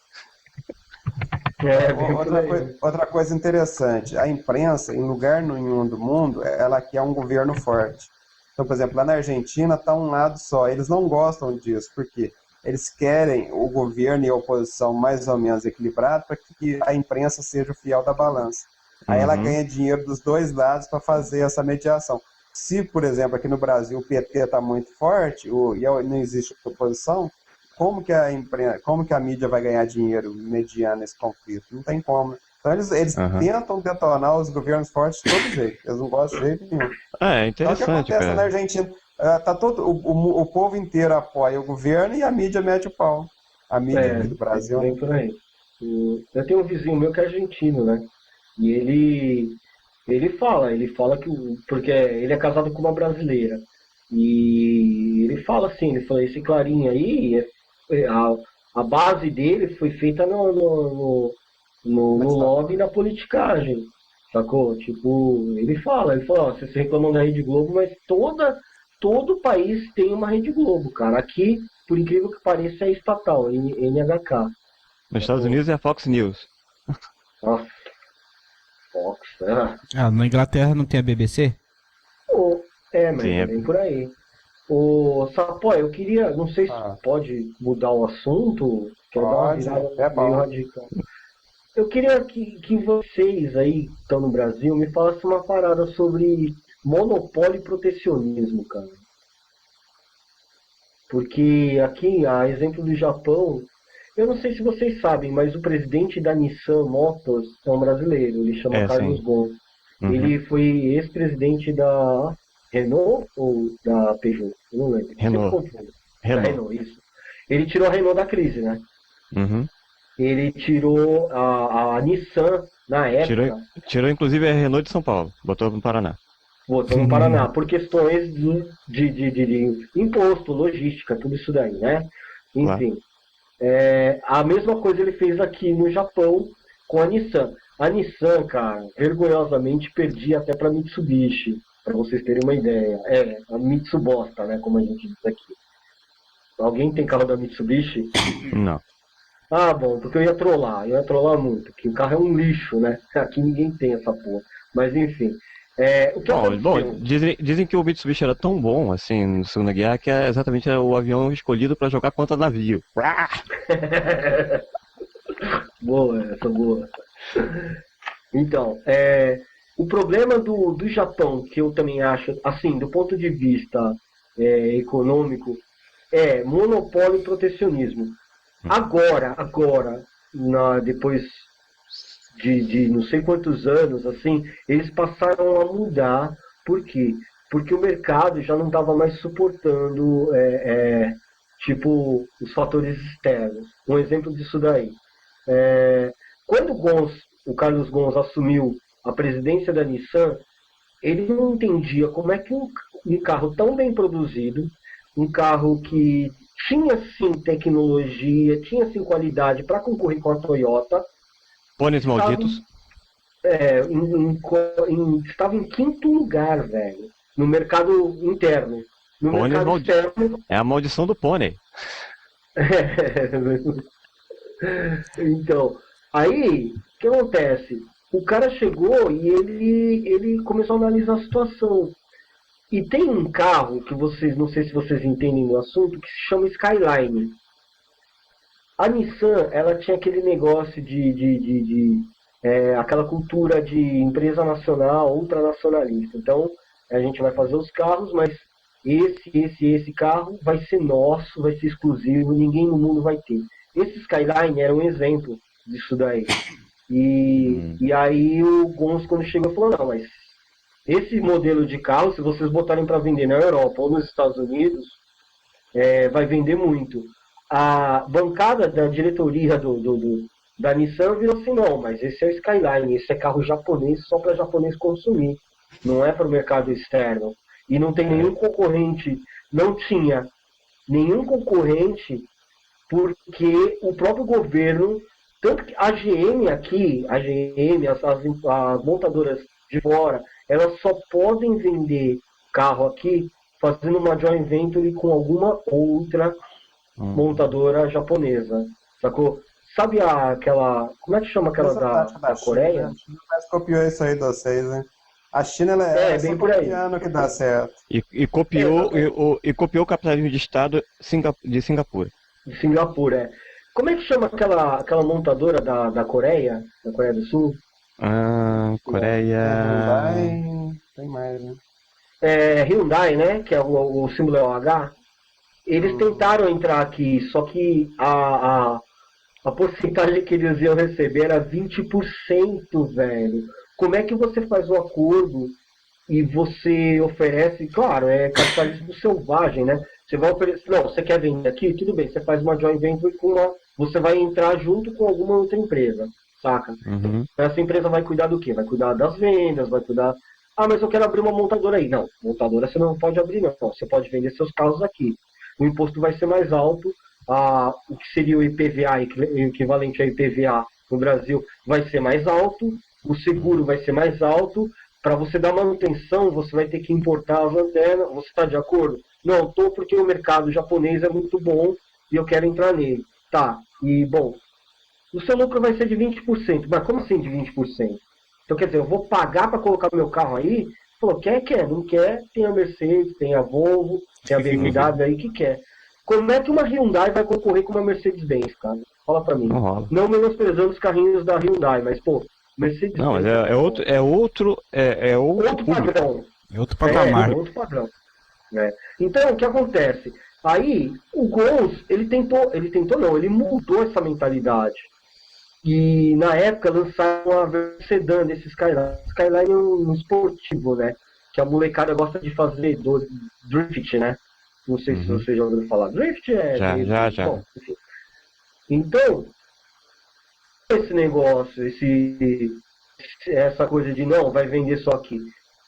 Speaker 1: Outra coisa interessante, a imprensa, em lugar nenhum do mundo, ela quer um governo forte. Então, por exemplo, lá na Argentina está um lado só. Eles não gostam disso, porque eles querem o governo e a oposição mais ou menos equilibrado para que a imprensa seja o fiel da balança. Aí ela ganha dinheiro dos dois lados para fazer essa mediação. Se, por exemplo, aqui no Brasil o PT está muito forte e não existe oposição, como que a mídia vai ganhar dinheiro mediando esse conflito? Não tem como. Então eles tentam detonar os governos fortes de todo jeito. Eles não gostam de jeito nenhum.
Speaker 4: É interessante,
Speaker 1: então, o que acontece na Argentina? O povo inteiro apoia o governo e a mídia mete o pau. A mídia aqui do Brasil.
Speaker 2: Bem por aí. Eu tenho um vizinho meu que é argentino, né? E ele fala que porque ele é casado com uma brasileira. E ele fala assim, esse Clarinha aí, a base dele foi feita no lobby e na politicagem, sacou? Tipo, ele fala, ó, vocês reclamam da Rede Globo, mas todo país tem uma Rede Globo, cara. Aqui, por incrível que pareça, é estatal, NHK.
Speaker 4: Nos Estados Unidos é a Fox News.
Speaker 2: Nossa, Fox,
Speaker 3: na Inglaterra não tem a BBC?
Speaker 2: Mas é bem por aí. Sapó, eu queria, não sei se pode mudar o assunto, quero dar uma virada meio radical. Eu queria que vocês aí, que estão no Brasil, me falassem uma parada sobre monopólio e protecionismo, cara. Porque aqui, a exemplo do Japão, eu não sei se vocês sabem, mas o presidente da Nissan Motors é um brasileiro, ele chama Carlos Ghosn. Ele foi ex-presidente da Renault ou da Peugeot? Eu não lembro.
Speaker 4: Renault.
Speaker 2: Renault, isso. Ele tirou a Renault da crise, né? Ele tirou a Nissan na época.
Speaker 4: Tirou inclusive a Renault de São Paulo, botou no Paraná.
Speaker 2: Botou no Paraná, por questões de imposto, logística, tudo isso daí, né? Enfim. A mesma coisa ele fez aqui no Japão com a Nissan. A Nissan, cara, vergonhosamente perdia até para Mitsubishi, para vocês terem uma ideia. A Mitsubosta, né, como a gente diz aqui. Alguém tem carro da Mitsubishi?
Speaker 4: Não.
Speaker 2: Ah, bom, porque eu ia trollar muito, porque o carro é um lixo, né? Aqui ninguém tem essa porra. Mas enfim. O que
Speaker 4: dizem que o Mitsubishi era tão bom, assim, na Segunda Guerra, que é exatamente o avião escolhido para jogar contra navio.
Speaker 2: Boa. Então, o problema do Japão, que eu também acho, assim, do ponto de vista econômico, é monopólio e protecionismo. Agora, depois de não sei quantos anos, assim, eles passaram a mudar. Por quê? Porque o mercado já não estava mais suportando tipo, os fatores externos. Um exemplo disso daí. Quando o Carlos Ghosn assumiu a presidência da Nissan, ele não entendia como é que um carro tão bem produzido, um carro que tinha sim tecnologia, tinha sim qualidade para concorrer com a Toyota.
Speaker 4: Pôneis malditos.
Speaker 2: Estava em quinto lugar, velho, no mercado interno. No mercado externo.
Speaker 4: É a maldição do pônei.
Speaker 2: Então, aí, o que acontece? O cara chegou e ele começou a analisar a situação. E tem um carro que vocês, não sei se vocês entendem do assunto, que se chama Skyline. A Nissan, ela tinha aquele negócio aquela cultura de empresa nacional, ultranacionalista. Então, a gente vai fazer os carros, mas esse carro vai ser nosso, vai ser exclusivo, ninguém no mundo vai ter. Esse Skyline era um exemplo disso daí. E aí o Ghosn, quando chegou, falou, não, mas esse modelo de carro, se vocês botarem para vender na Europa ou nos Estados Unidos, vai vender muito. A bancada da diretoria da Nissan virou assim, não, mas esse é o Skyline, esse é carro japonês só para japonês consumir, não é para o mercado externo. E não tem nenhum concorrente, não tinha nenhum concorrente, porque o próprio governo, tanto que a GM aqui, as montadoras de fora, elas só podem vender carro aqui fazendo uma joint venture com alguma outra montadora japonesa, sacou? Sabe aquela, como é que chama aquela da Coreia?
Speaker 1: A China quase copiou isso aí de vocês, né? A China ela é
Speaker 2: bem por aí.
Speaker 1: copiando que dá certo.
Speaker 4: E copiou o capitalismo de Estado de Singapura.
Speaker 2: De Singapura, Como é que chama aquela montadora da Coreia do Sul?
Speaker 4: Coreia...
Speaker 1: Hyundai, tem mais, né?
Speaker 2: Hyundai, né? Que é o símbolo é o H. Eles tentaram entrar aqui, só que a porcentagem que eles iam receber era 20%, velho. Como é que você faz o acordo e você oferece, claro, é capitalismo selvagem, né? Você vai oferecer, não, você quer vender aqui? Tudo bem, você faz uma joint venture você vai entrar junto com alguma outra empresa, saca?
Speaker 4: Uhum.
Speaker 2: Essa empresa vai cuidar do quê? Vai cuidar das vendas, vai cuidar... Ah, mas eu quero abrir uma montadora aí. Não, montadora você não pode abrir, não. Você pode vender seus carros aqui. O imposto vai ser mais alto, o que seria o IPVA, equivalente a IPVA no Brasil, vai ser mais alto, o seguro vai ser mais alto, para você dar manutenção, você vai ter que importar as antenas, você está de acordo? Não, estou porque o mercado japonês é muito bom e eu quero entrar nele. Tá, e bom, o seu lucro vai ser de 20%, mas como assim de 20%? Então quer dizer, eu vou pagar para colocar meu carro aí? Falou, quer, não quer, tem a Mercedes, tem a Volvo, tem a BMW aí que quer. Como é que uma Hyundai vai concorrer com uma Mercedes-Benz, cara? Fala pra mim.
Speaker 4: Não rola.
Speaker 2: Não menosprezando os carrinhos da Hyundai, mas, pô, Mercedes-Benz...
Speaker 4: Não, mas é outro
Speaker 2: padrão.
Speaker 3: É outro patamar.
Speaker 2: É outro padrão. Né? Então, o que acontece? Aí, o Gons, ele mudou essa mentalidade. E, na época, lançaram a sedã desse Skyline. Skyline é um esportivo, né? Que a molecada gosta de fazer drift, né? Não sei se você já ouviu falar. Drift
Speaker 4: Já.
Speaker 2: Bom, enfim. Então, esse negócio, essa coisa de não, vai vender só aqui.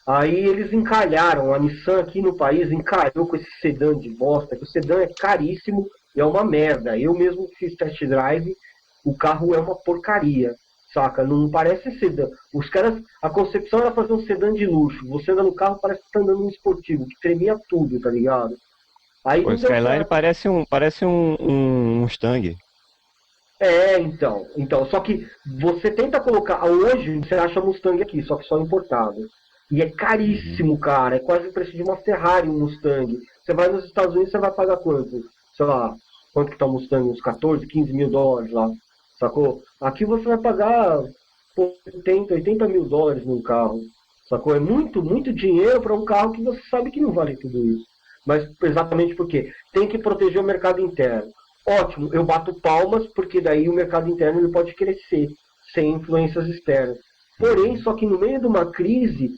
Speaker 2: Aí eles encalharam, a Nissan aqui no país encalhou com esse sedã de bosta, que o sedã é caríssimo e é uma merda. Eu mesmo fiz test drive, o carro é uma porcaria, saca? Não parece sedã. Os caras, a concepção era fazer um sedã de luxo. Você anda no carro, parece que tá andando num esportivo, que tremia tudo, tá ligado? Aí,
Speaker 4: o Skyline parece um Mustang.
Speaker 2: Então, só que você tenta colocar, hoje você acha Mustang aqui, só que só importado. E é caríssimo, cara, é quase o preço de uma Ferrari, um Mustang. Você vai nos Estados Unidos, você vai pagar quanto? Sei lá, quanto que tá o Mustang? Uns 14, 15 mil dólares lá, sacou? Aqui você vai pagar 80 mil dólares num carro, sacou? É muito, muito dinheiro para um carro que você sabe que não vale tudo isso. Mas exatamente porque tem que proteger o mercado interno. Ótimo, eu bato palmas, porque daí o mercado interno ele pode crescer, sem influências externas. Porém, só que no meio de uma crise,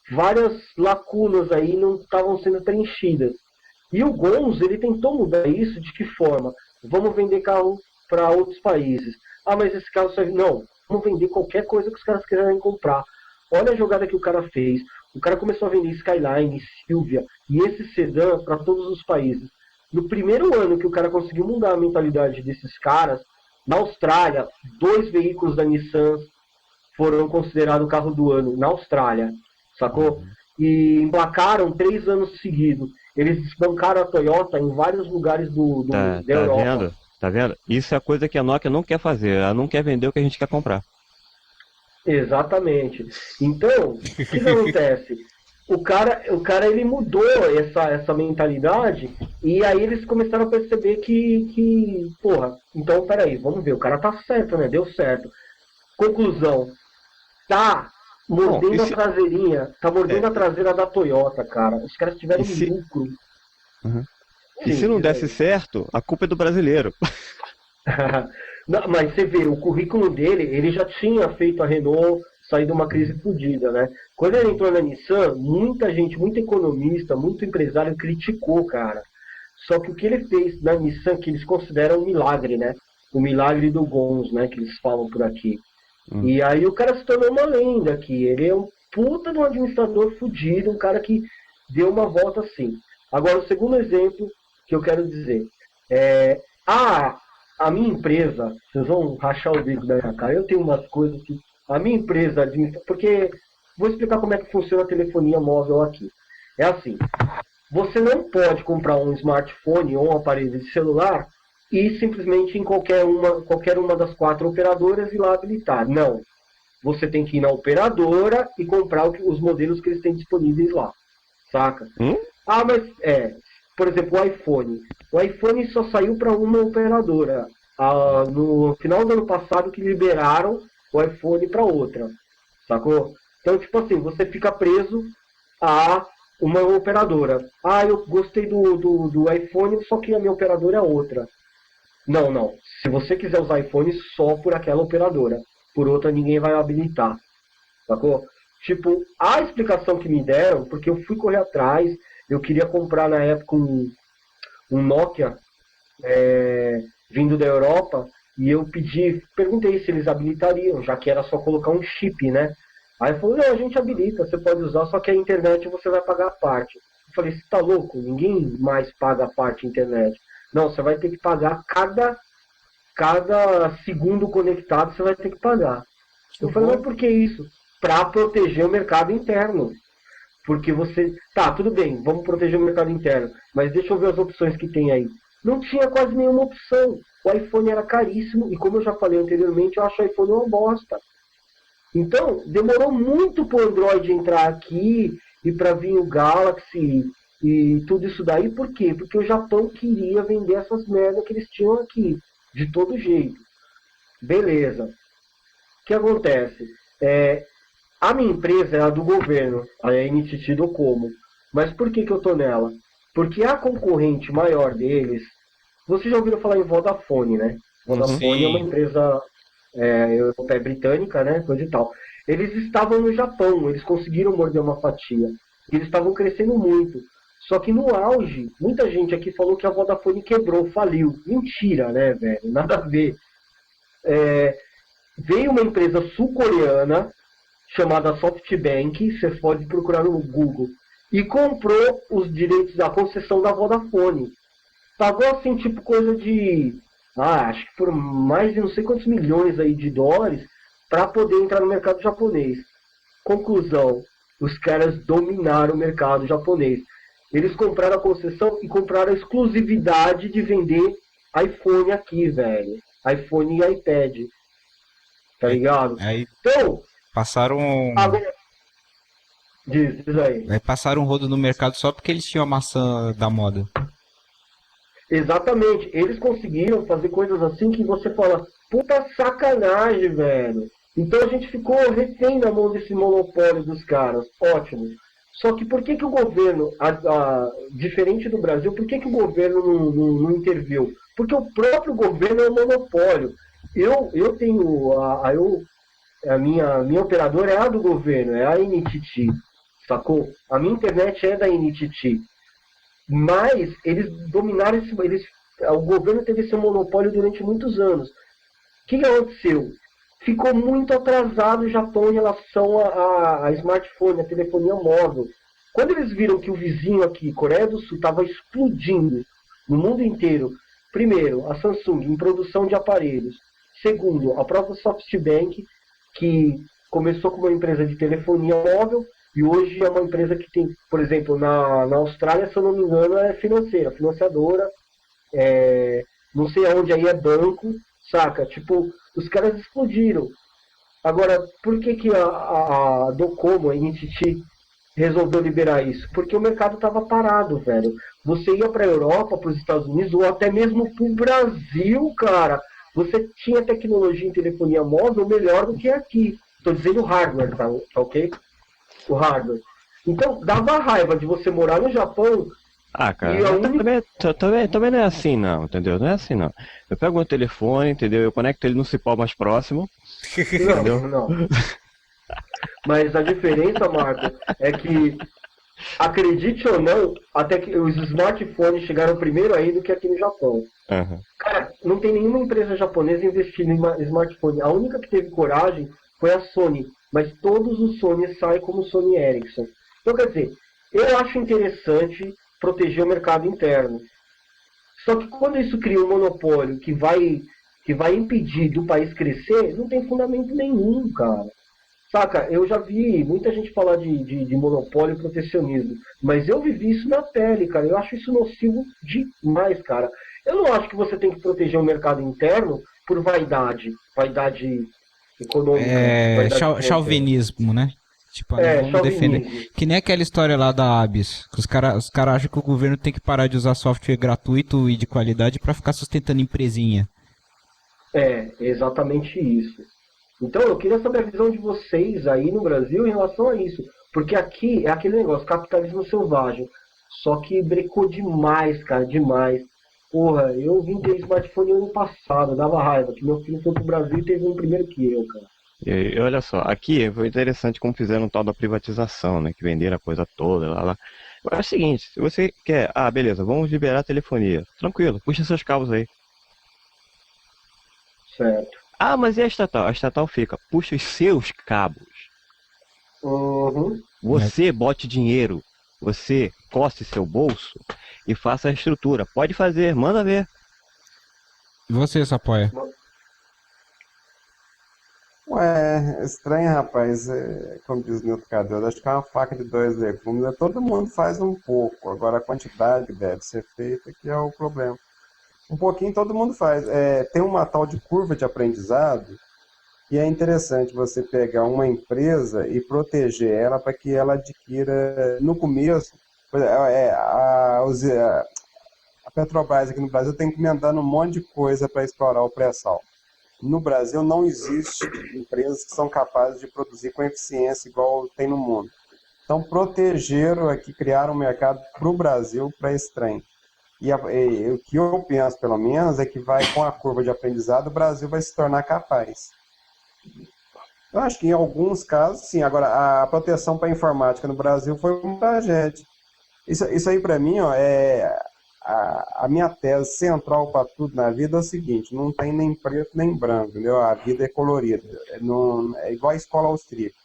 Speaker 2: várias lacunas aí não estavam sendo preenchidas. E o Gons, ele tentou mudar isso de que forma? Vamos vender carro para outros países. Ah, mas esse carro serve... Não, vamos vender qualquer coisa que os caras quiserem comprar. Olha a jogada que o cara fez. O cara começou a vender Skyline, Silvia e esse sedã para todos os países. No primeiro ano que o cara conseguiu mudar a mentalidade desses caras, na Austrália, 2 veículos da Nissan foram considerados carro do ano na Austrália, sacou? E emplacaram 3 anos seguidos. Eles desbancaram a Toyota em vários lugares da Europa.
Speaker 4: Tá vendo? Isso é a coisa que a Nokia não quer fazer. Ela não quer vender o que a gente quer comprar.
Speaker 2: Exatamente. Então, o que acontece? O cara ele mudou essa mentalidade e aí eles começaram a perceber que porra, então peraí, vamos ver, o cara tá certo, né? Deu certo. Conclusão, tá mordendo a traseirinha, tá mordendo a traseira da Toyota, cara. Os caras tiveram lucro.
Speaker 4: Sim, e se não desse certo, a culpa é do brasileiro.
Speaker 2: Não, mas você vê, o currículo dele, ele já tinha feito a Renault sair de uma crise fodida, né? Quando ele entrou na Nissan, muita gente, muito economista, muito empresário criticou, cara. Só que o que ele fez na Nissan, que eles consideram um milagre, né? O milagre do Gons, né? Que eles falam por aqui. E aí o cara se tornou uma lenda aqui. Ele é um puta de um administrador fudido, um cara que deu uma volta assim. Agora, o segundo exemplo que eu quero dizer é... a minha empresa, vocês vão rachar o bico da minha cara, eu tenho umas coisas que... A minha empresa, porque vou explicar como é que funciona a telefonia móvel aqui. É assim, você não pode comprar um smartphone ou um aparelho de celular e simplesmente em qualquer uma das 4 operadoras ir lá habilitar. Não. Você tem que ir na operadora e comprar os modelos que eles têm disponíveis lá. Saca? Mas por exemplo, o iPhone. O iPhone só saiu para uma operadora. No final do ano passado que liberaram o iPhone para outra. Sacou? Então, tipo assim, você fica preso a uma operadora. Eu gostei do iPhone, só que a minha operadora é outra. Não. Se você quiser usar iPhone, só por aquela operadora. Por outra, ninguém vai habilitar. Sacou? Tipo, a explicação que me deram, porque eu fui correr atrás, eu queria comprar na época um Nokia vindo da Europa, e eu perguntei se eles habilitariam, já que era só colocar um chip, né? Aí falou, não, a gente habilita, você pode usar, só que a internet você vai pagar a parte. Eu falei, você tá louco? Ninguém mais paga a parte internet. Não, você vai ter que pagar cada segundo conectado, você vai ter que pagar. Eu falei, mas por que isso? Para proteger o mercado interno. Porque você... Tá, tudo bem, vamos proteger o mercado interno, mas deixa eu ver as opções que tem aí. Não tinha quase nenhuma opção. O iPhone era caríssimo, e como eu já falei anteriormente, eu acho o iPhone uma bosta. Então, demorou muito para o Android entrar aqui, e para vir o Galaxy, e tudo isso daí. Por quê? Porque o Japão queria vender essas merdas que eles tinham aqui, de todo jeito. Beleza. O que acontece? A minha empresa é a do governo, a NTT Docomo. Mas por que eu tô nela? Porque a concorrente maior deles... Vocês já ouviram falar em Vodafone, né? Vodafone é uma empresa europeia britânica, né? Coisa e tal. Eles estavam no Japão, eles conseguiram morder uma fatia. Eles estavam crescendo muito. Só que no auge, muita gente aqui falou que a Vodafone quebrou, faliu. Mentira, né, velho? Nada a ver. Veio uma empresa sul-coreana chamada SoftBank, você pode procurar no Google, e comprou os direitos da concessão da Vodafone. Pagou assim, tipo, coisa de... acho que por mais de não sei quantos milhões aí de dólares para poder entrar no mercado japonês. Conclusão, os caras dominaram o mercado japonês. Eles compraram a concessão e compraram a exclusividade de vender iPhone aqui, velho. iPhone e iPad. Tá ligado? Então...
Speaker 3: Passaram...
Speaker 2: Agora... Diz aí.
Speaker 3: Passaram um rodo no mercado só porque eles tinham a maçã da moda.
Speaker 2: Exatamente. Eles conseguiram fazer coisas assim que você fala, puta sacanagem, velho. Então a gente ficou refém na mão desse monopólio dos caras. Ótimo. Só que por que o governo, diferente do Brasil, por que o governo não interviu? Porque o próprio governo é um monopólio. Eu tenho... A minha operadora é a do governo, é a NTT. Sacou? A minha internet é da NTT. Mas eles dominaram o governo teve esse monopólio durante muitos anos. O que aconteceu? Ficou muito atrasado o Japão em relação a smartphone, a telefonia móvel. Quando eles viram que o vizinho aqui, Coreia do Sul, estava explodindo no mundo inteiro, primeiro, a Samsung em produção de aparelhos. Segundo, a própria SoftBank, que começou como uma empresa de telefonia móvel, e hoje é uma empresa que tem, por exemplo, na Austrália, se eu não me engano, é financiadora, não sei aonde aí é banco, saca? Tipo, os caras explodiram. Agora, por que a Docomo, a NTT, resolveu liberar isso? Porque o mercado estava parado, velho. Você ia para a Europa, para os Estados Unidos, ou até mesmo para o Brasil, cara. Você tinha tecnologia em telefonia móvel melhor do que aqui. Estou dizendo hardware, tá ok? O hardware. Então, dava raiva de você morar no Japão.
Speaker 4: Cara, também não é assim não, entendeu? Não é assim não. Eu pego meu telefone, entendeu? Eu conecto ele no cipó mais próximo.
Speaker 2: Não. Mas a diferença, Marco, é que, acredite ou não, até que os smartphones chegaram primeiro aí do que aqui no Japão.
Speaker 4: Aham.
Speaker 2: Cara, não tem nenhuma empresa japonesa investindo em smartphone. A única que teve coragem foi a Sony. Mas todos os Sony saem como Sony Ericsson. Então, quer dizer, eu acho interessante proteger o mercado interno. Só que quando isso cria um monopólio que vai impedir do país crescer, não tem fundamento nenhum, cara. Saca, eu já vi muita gente falar de monopólio e protecionismo, mas eu vivi isso na pele, cara. Eu acho isso nocivo demais, cara. Eu não acho que você tem que proteger o mercado interno por vaidade econômica.
Speaker 3: Chauvinismo, né? Tipo, vamos defender.
Speaker 2: Chauvinismo.
Speaker 3: Que nem aquela história lá da Abis, que os cara acham que o governo tem que parar de usar software gratuito e de qualidade pra ficar sustentando empresinha.
Speaker 2: É, exatamente isso. Então, eu queria saber a visão de vocês aí no Brasil em relação a isso. Porque aqui é aquele negócio, capitalismo selvagem. Só que brecou demais, cara, demais. Porra, eu vim ter smartphone ano passado, dava raiva, que meu filho foi pro Brasil e teve um primeiro que eu, cara.
Speaker 4: E olha só, aqui foi interessante como fizeram o tal da privatização, né? Que venderam a coisa toda, lá. Agora é o seguinte, se você quer, beleza, vamos liberar a telefonia. Tranquilo, puxa seus cabos aí.
Speaker 2: Certo.
Speaker 4: Mas e a estatal? A estatal fica, puxa os seus cabos.
Speaker 2: Uhum.
Speaker 4: Você bote dinheiro, você coce seu bolso e faça a estrutura. Pode fazer, manda ver.
Speaker 3: E você, Sapoia?
Speaker 1: Ué, estranho, rapaz. Como diz o Nilton Cardoso, acho que é uma faca de dois legumes. Todo mundo faz um pouco. Agora a quantidade que deve ser feita que é o problema. Um pouquinho todo mundo faz. Tem uma tal de curva de aprendizado e é interessante você pegar uma empresa e proteger ela para que ela adquira no começo. A Petrobras aqui no Brasil tem que encomendando um monte de coisa para explorar o pré-sal. No Brasil não existe empresas que são capazes de produzir com eficiência igual tem no mundo. Então protegeram aqui, criaram um mercado para o Brasil para esse trem. E o que eu penso, pelo menos, é que vai com a curva de aprendizado, o Brasil vai se tornar capaz. Eu acho que em alguns casos, sim. Agora, a proteção para a informática no Brasil foi uma tragédia. Isso aí, para mim, a minha tese central para tudo na vida é o seguinte: não tem nem preto nem branco, entendeu? A vida é colorida. É igual a escola austríaca.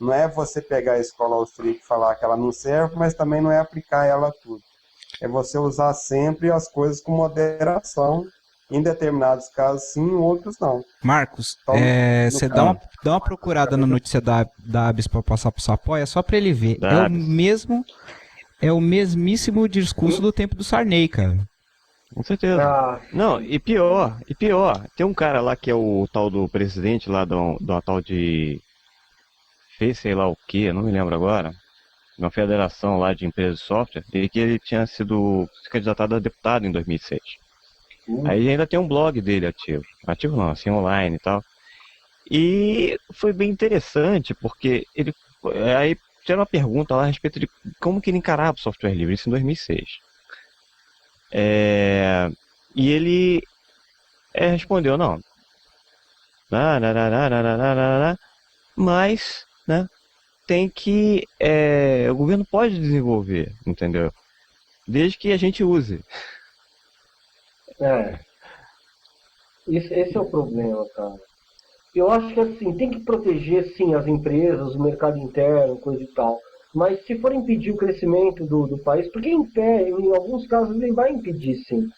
Speaker 1: Não é você pegar a escola austríaca e falar que ela não serve, mas também não é aplicar ela a tudo. É você usar sempre as coisas com moderação, em determinados casos sim, em outros não.
Speaker 3: Marcos,
Speaker 1: Então,
Speaker 3: você dá uma procurada na notícia da Abis para passar pro Sapoia, só para ele ver. É o mesmíssimo discurso do tempo do Sarney, cara.
Speaker 4: Com certeza. Não, e pior, tem um cara lá que é o tal do presidente lá do tal de... fez sei lá o que, não me lembro agora. Uma federação lá de empresas de software, e que ele tinha sido candidatado a deputado em 2006. Aí ainda tem um blog dele ativo não, assim, online e tal. E foi bem interessante, porque aí fizeram uma pergunta lá a respeito de como que ele encarava o software livre, isso em 2006. E ele respondeu, não. Mas, né? Tem que o governo pode desenvolver, entendeu? Desde que a gente use.
Speaker 2: Esse é o problema, cara. Eu acho que assim, tem que proteger sim as empresas, o mercado interno, coisa e tal. Mas se for impedir o crescimento do país, porque em alguns casos ele vai impedir sim.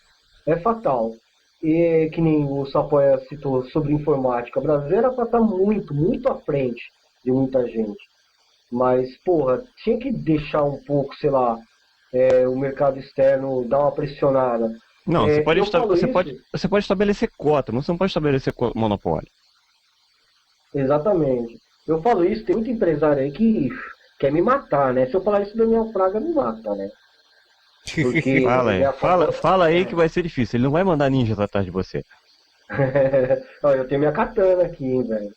Speaker 2: É fatal. E que nem o Sapoia citou sobre informática. O Brasil era para estar muito, muito à frente de muita gente. Mas, porra, tinha que deixar um pouco, sei lá, o mercado externo dar uma pressionada.
Speaker 4: Não, você pode estabelecer cota, mas você não pode estabelecer monopólio.
Speaker 2: Exatamente. Eu falo isso, tem muito empresário aí que quer me matar, né? Se eu falar isso, Daniel Fraga me mata, né? Porque
Speaker 4: fala aí que vai ser difícil. Ele não vai mandar ninjas atrás de você.
Speaker 2: Eu tenho minha katana aqui, hein, velho.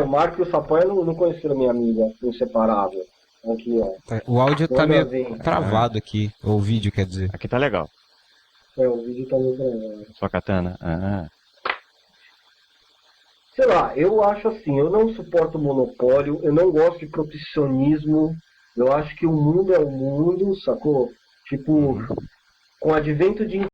Speaker 2: O Marco e o Sapoia não conheceram minha amiga inseparável. Aqui, ó.
Speaker 3: O áudio tá meio travado aqui. Ou o vídeo, quer dizer.
Speaker 4: Aqui tá legal.
Speaker 2: O vídeo tá meio travado.
Speaker 4: Sua katana.
Speaker 2: sei lá, eu acho assim, eu não suporto monopólio, eu não gosto de protecionismo, eu acho que o mundo é o mundo, sacou? Tipo, com o advento de